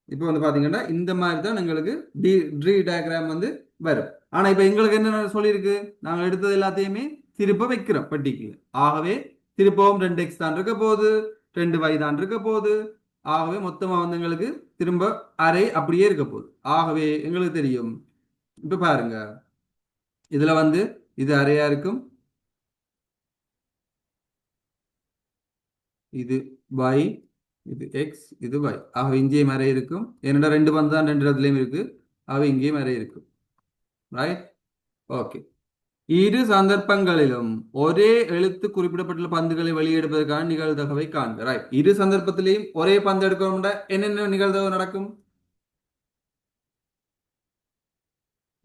இப்போ வந்து பாத்தீங்கன்னா இந்த மாதிரி தான் எங்களுக்கு ட்ரீ டயக்ராம் வந்து வரும். ஆனா இப்ப எங்களுக்கு என்ன சொல்லியிருக்கு? நாங்க எடுத்தது எல்லாத்தையுமே திருப்ப வைக்கிறோம் பட்டிக்கு. ஆகவே திருப்பவும் 2x தான் இருக்க போகுது, 2y தான் இருக்க போகுது. ஆகவே மொத்தமா வந்து எங்களுக்கு திரும்ப அரை அப்படியே இருக்க போகுது. ஆகவே எங்களுக்கு தெரியும். இப்ப பாருங்க, இதுல வந்து இது அரையா இருக்கும், இது y, இது x, இது y. ஆகவே இங்கேயும் அரை இருக்கும். ஏன்னா 2 பந்து தான் 2 இடத்துலயும் இருக்கு. ஆகவே இங்கேயும் அரை இருக்கும். ரைட். ஓகே. இரு சந்தர்ப்பங்களிலும் ஒரே எழுத்து குறிப்பிடப்பட்டுள்ள பந்துகளை வெளியெடுப்பதற்கான நிகழ்தகவை காண்க. ரைட். இரு சந்தர்ப்பத்திலையும் ஒரே பந்து எடுக்கணும்னா என்னென்ன நிகழ்தகவு நடக்கும்?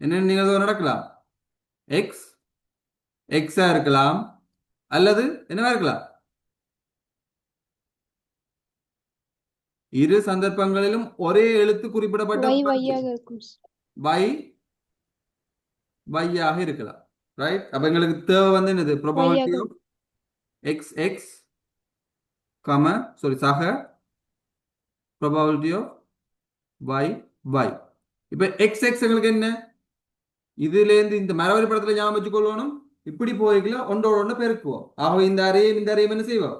என்னென்ன நிகழ்தகவு நடக்கலாம்? எக்ஸ் எக்ஸா இருக்கலாம், அல்லது என்னவா இருக்கலாம்? இரு சந்தர்ப்பங்களிலும் ஒரே எழுத்து குறிப்பிடப்பட்ட Y பந்து வையாக இருக்கும் சார். y y ஆக இருக்கலாம். ரைட். அப்ப எங்களுக்கு தேவை வந்து என்னது? ப்ரோபபிலிட்டி வையாக ஆஃப் எக்ஸ் எக்ஸ் கம சாரி சக ப்ரோபபிலிட்டி ஆஃப் y y. இப்ப எக்ஸ் எக்ஸ் எங்களுக்கு என்ன? இதுல இருந்து இந்த மரவரி படத்துல ஞாபகம் வச்சுக்கொள்ளணும், இப்படி போய்க்கல ஒன்றோட ஒன்று பெருக்குவோம். ஆகவே இந்த அறையும் இந்த அறையும் என்ன செய்வோம்?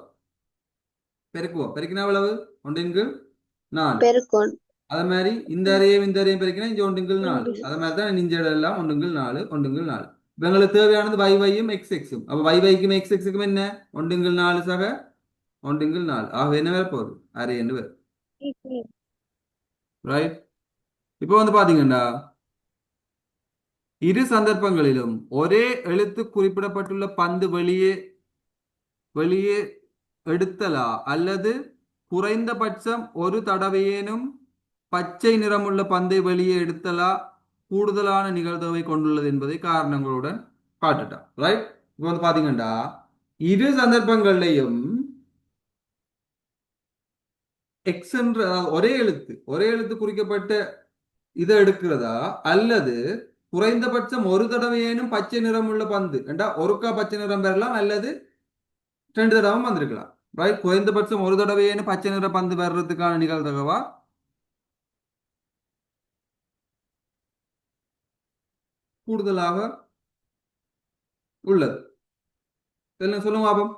பெருக்குவோம். பெருக்கினா எவ்வளவு? 1/4. பெருக்கோன் அதே மாதிரி இந்த அறையும் இந்த அறையும் பெருக்கினா இங்க 1/4. அதே மாதிரி தான் இந்த எல்லாம் 1/4 1/4. இப்ப எங்களுக்கு தேவையானது y yயும் x xம். அப்ப y yக்கும் x xக்கும் என்ன? 1/4 சக 1/4. ஆகவே என்ன வேற போகுது? அரை என்று வேறு. ரைட். இப்போ வந்து பாத்தீங்கன்னா இரு சந்தர்ப்பங்களிலும் ஒரே எழுத்து குறிப்பிடப்பட்டுள்ள பந்து வெளியே வெளியே எடுத்தலா அல்லது குறைந்தபட்சம் ஒரு தடவையேனும் பச்சை நிறமுள்ள பந்தை வெளியே எடுத்தலா கூடுதலான நிகழ்தகவை கொண்டுள்ளது என்பதை காரணங்களுடன் காட்டுட்டான். ரைட். இப்போ வந்து பாத்தீங்கன்னா இரு சந்தர்ப்பங்கள்லையும் எக்ஸ் என்ற ஒரே எழுத்து குறிக்கப்பட்ட இதை எடுக்கிறதா அல்லது குறைந்தபட்சம் ஒரு தடவையேனும் பச்சை நிறம் உள்ள பந்து என்றா ஒருக்கா பச்சை நிறம் பெறலாம், அல்லது 2 தடவை வந்திருக்கலாம். ரைட். குறைந்தபட்சம் ஒரு தடவையேனும் பச்சை நிற பந்து வர்றதுக்கான நிகழ்தகவா கூடுதலாக உள்ளது. சொல்லுங்க பாப்போம்.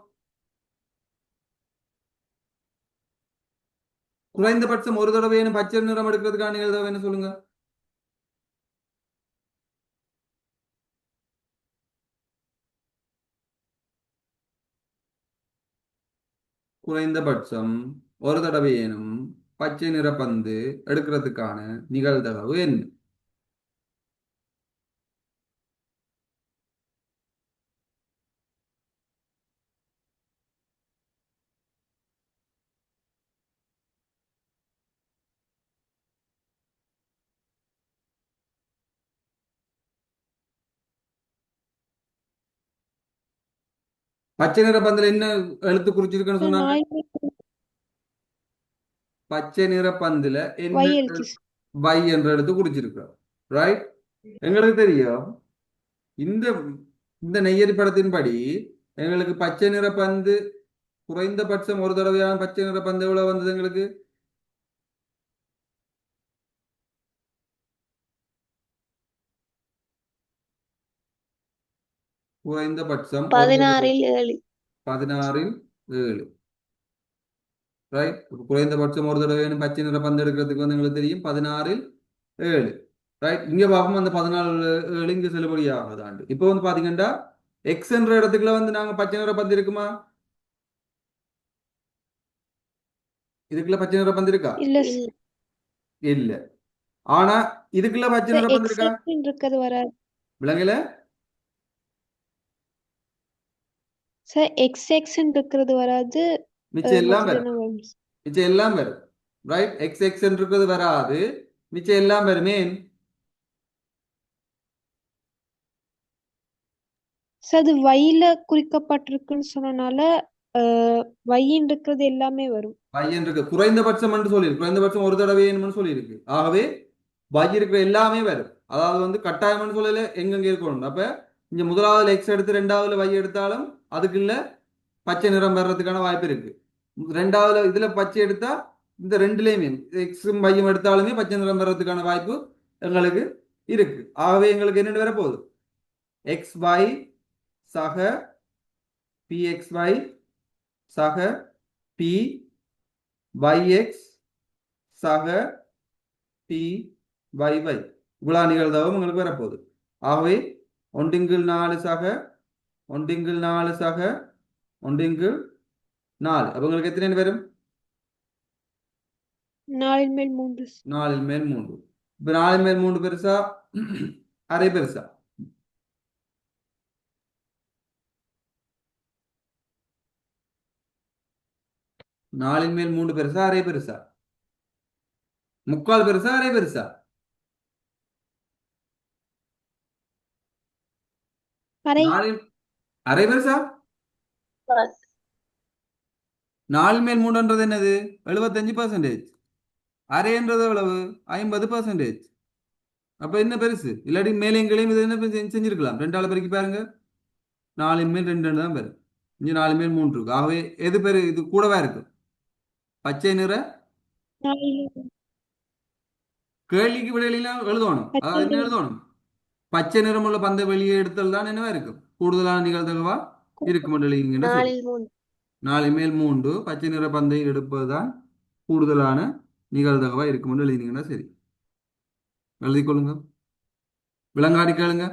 குறைந்தபட்சம் ஒரு தடவை பச்சை நிறம் எடுக்கிறதுக்கான நிகழ்தகவு என்ன சொல்லுங்க? குறைந்தபட்சம் ஒரு தடவையேனும் பச்சை நிற பந்து எடுக்கிறதுக்கான நிகழ்தகவு என்ன? பச்சை நிற பந்துல என்ன எழுத்து குறிச்சிருக்குன்னு சார் சொன்னாங்க? நாலின்மேல் பச்சை நிற பந்துல என்ன Y எழுத்து சார். பை என்ற எழுத்து குறிச்சிருக்கிறோம். ரைட்? எங்களுக்கு தெரியும் இந்த இந்த நெய்யரி படத்தின்படி எங்களுக்கு பச்சை நிற பந்து குறைந்தபட்சம் ஒரு தடவையான பச்சை நிற பந்து எவ்வளவு வந்தது எங்களுக்கு? குறைந்தபட்சம் ஒரு தடவை 16-7. 16-7. ரைட்? குறைந்தபட்சம் ஒரு தடவை பச்சை நிற பந்து எடுக்கிறதுக்கு வந்து எங்களுக்கு தெரியும் 16-7. ரைட்? இங்க பார்ப்போம் அந்த 14-7 இங்க செல்லுபடி ஆகுதாண்டு. இப்போ வந்து பாத்தீங்கன்னா எக்ஸ் என்ற இடத்துக்குள்ள வந்து நாங்க பச்சை நிற பந்து இருக்குமா? இதுக்குள்ள பச்சை நிற பந்து இருக்கா? இல்ல இல்ல. சார். இல்ல. ஆனா இதுக்குள்ள பச்சை நிற பந்து இருக்கா? எக்ஸெக்ட்னு இருக்கிறது வராது விலங்குல சார். எக்ஸ்ன்னு இருக்கிறது வராது. மிச்சம் எல்லாம் வரும். மற்றதெல்லாம் வரும் சார். மிச்சம் எல்லாம் வரும். ரைட்? எக்ஸ் எக்ஸ் இருக்கிறது வராது, மிச்சம் எல்லாம் வருமே. சார் அது வையில குறிக்கப்பட்டிருக்குன்னு சொன்னனால வையின்னு இருக்கிறது எல்லாமே வரும். பையன் இருக்கு குறைந்தபட்சம் என்று சொல்லியிருக்கு. குறைந்தபட்சம் ஒரு தடவை வேணும்னு சொல்லியிருக்கு. ஆகவே பை இருக்கிற எல்லாமே வரும். அதாவது வந்து கட்டாயம்னு சொல்லல எங்கெங்க இருக்கணும். அப்ப இங்க முதலாவது எக்ஸ் எடுத்து ரெண்டாவதுல வை எடுத்தாலும் அதுக்குள்ள பச்சை நிறம் வர்றதுக்கான வாய்ப்பு இருக்கு. ரெண்டாவதுல இதுல பச்சை எடுத்தா இந்த ரெண்டுலயுமே எக்ஸும் பையும் எடுத்தாலுமே பச்சை நிறம் வர்றதுக்கான வாய்ப்பு எங்களுக்கு இருக்கு. ஆகவே எங்களுக்கு என்னென்னு வரப்போகுது? எக்ஸ் ஒய் சக பி எக்ஸ் ஒய் சக பி yx சக பி y y. இவ்வளவு நிகழ்தகவு உங்களுக்கு வரப்போகுது. ஆகவே 1/4 சக 1/4 சக 1/4. அப்ப உங்களுக்கு எத்தனை வரும்? 4/3 சார். 4/3. இப்ப 4/3 பெருசா அரை பெருசா? நாலின் மேல் 3 பெருசா அரை பெருசா? முக்கால் பெருசா அரை பெருசா? அரை. அரை பெருசா? 4/3 என்னது? 75%. அரைன்றது எவ்வளவு? 50%. அப்ப என்ன பெருசு? இல்லாட்டி மேலையும் இது என்ன செஞ்சிருக்கலாம். 2ஆல பெருக்கி பாருங்க. 4/2 தான் பெரு. இங்க 4/3 இருக்கு. ஆகவே எது பெரு? இது கூடவா இருக்கு. பச்சை நிற கேள்விக்கு விடையெல்லாம் எழுதணும். அதாவது என்ன எழுதணும்? பச்சை நிறமுள்ள பந்தை வெளியே எடுத்தல் தான் என்னவா இருக்கும்? கூடுதலான நிகழ்தகவா இருக்கும். 4-3. 4/3 பச்சை நிற பந்தை எடுப்பதுதான் கூடுதலான நிகழ்தகவா இருக்கும் எழுதினீங்கன்னா சரி. எழுதி கொள்ளுங்க. விளங்காடி கேளுங்க.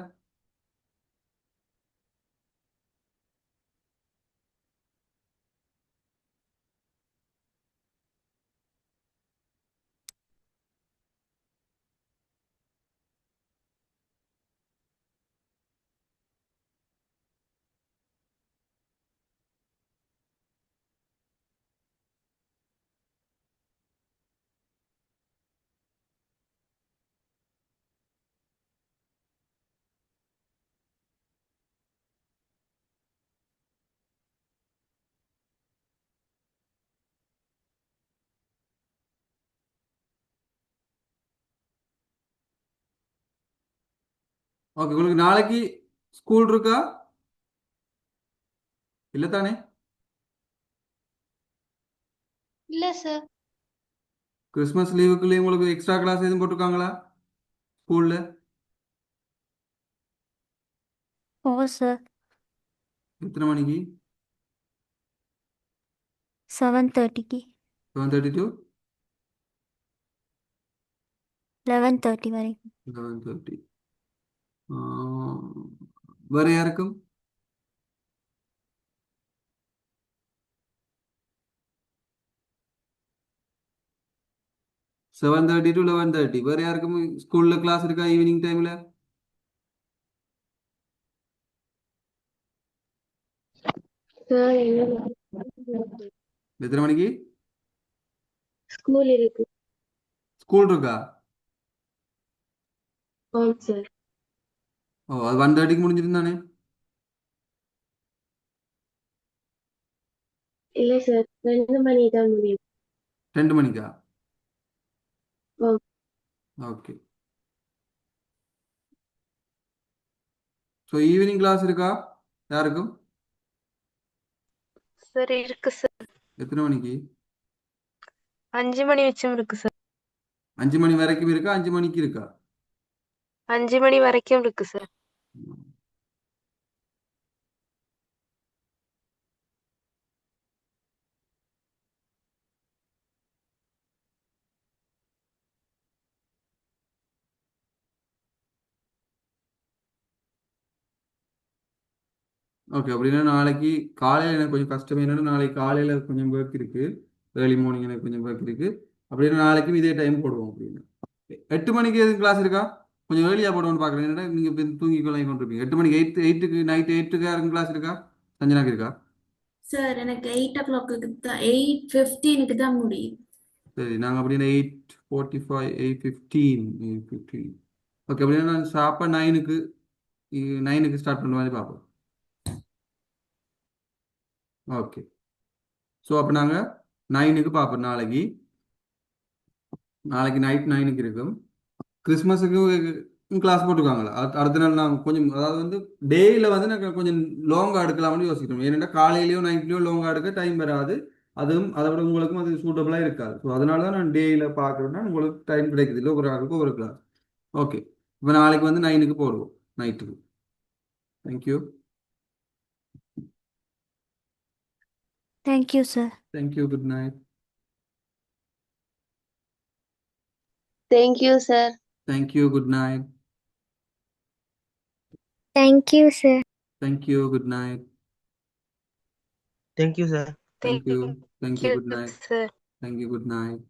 ஓகே, உங்களுக்கு நாளைக்கு ஸ்கூல் இருக்கா? இல்ல தானே? இல்ல சார். கிறிஸ்மஸ் லீவுக்குள்ளே உங்களுக்கு எக்ஸ்ட்ரா கிளாஸ் எதுவும் போட்டிருக்காங்களா ஸ்கூல்ல? ஓ சார். எத்தனை மணிக்கு? 7:30க்கு. 7:30 to 11:30 வரைக்கும். 11:30. வேற யாருக்கும்? Seven thirty to 11:30. வேற யாருக்கும் ஸ்கூல்ல கிளாஸ் இருக்கா ஈவினிங் டைம்ல? சார் எத்தனை மணிக்கு ஸ்கூல் இருக்கு. ஸ்கூல் இருக்கா? ஆமாம் சார். ஓ, அது 1:30க்கு முடிஞ்சிருந்தானே. இல்ல சார், 2 மணி தான் முடியும். 2 மணிக்கா? ஓ. ஓகே. ஸோ ஈவினிங் கிளாஸ் இருக்கா யாருக்கும்? சார் இருக்கு சார். எத்தனை மணிக்கு? 5 மணி வச்சும் இருக்கு சார். 5 மணி வரைக்கும் இருக்கா? 5 மணிக்கு இருக்கா? 5 மணி வரைக்கும் இருக்கு சார். ஓகே. அப்படின்னா நாளைக்கு காலையில் எனக்கு கொஞ்சம் கஷ்டம். என்னன்னா நாளைக்கு காலையில் கொஞ்சம் ஒர்க் இருக்கு. ஏர்லி மார்னிங் எனக்கு கொஞ்சம் ஒர்க் இருக்கு. அப்படின்னா நாளைக்கும் இதே டைம் போடுவோம். அப்படின்னு 8 மணிக்கு எதுவும் கிளாஸ் இருக்கா? கொஞ்சம் ஏர்லியாக போடுவோம்னு பார்க்குறேன். என்னடா நீங்கள் இப்போ தூங்கி கொண்டிருப்பீங்க. 8 மணிக்கு எயிட்டுக்கு நைட் 8க்கு யாருக்கும் கிளாஸ் இருக்கா? சஞ்சனாக்கு இருக்கா? சார் எனக்கு 8 o'clock தான், 8:15 தான் முடியும். சரி, நாங்கள் அப்படின்னா 8:45 8:15. ஓகே. அப்படின்னா நான் ஷார்ப்பாக 9க்கு ஸ்டார்ட் பண்ணுற மாதிரி பார்ப்போம். ஓகே. ஸோ அப்போ நாங்கள் 9க்கு பார்ப்போம். நாளைக்கு நைட் 9க்கு இருக்கும். கிறிஸ்மஸுக்கு கிளாஸ் போட்டுருக்காங்களா? அடுத்த நாள் நான் கொஞ்சம், அதாவது வந்து டேயில் வந்து நான் கொஞ்சம் லாங்காக எடுக்கலாம்னு யோசிக்கிறோம். ஏன்னா காலையிலையோ நைட்லையோ லாங்காக எடுக்க டைம் வராது. அதுவும் அதை விட உங்களுக்கும் அது சூட்டபுளாக இருக்காது. ஸோ அதனால தான் நான் டேயில் பார்க்குறேன்னா உங்களுக்கு டைம் கிடைக்குது இல்லை ஒரு ஆளுக்கு ஒரு கிளாஸ். ஓகே. இப்போ நாளைக்கு வந்து 9க்கு போடுவோம் நைட்டுக்கு. Thank you. Thank you, sir. Thank you. Good night. Thank you sir. Thank you. Good night. Thank you, sir. Thank you. Good night. Thank you, sir. Thank you. Thank you. Thank you good night. Sir. Thank you. Good night.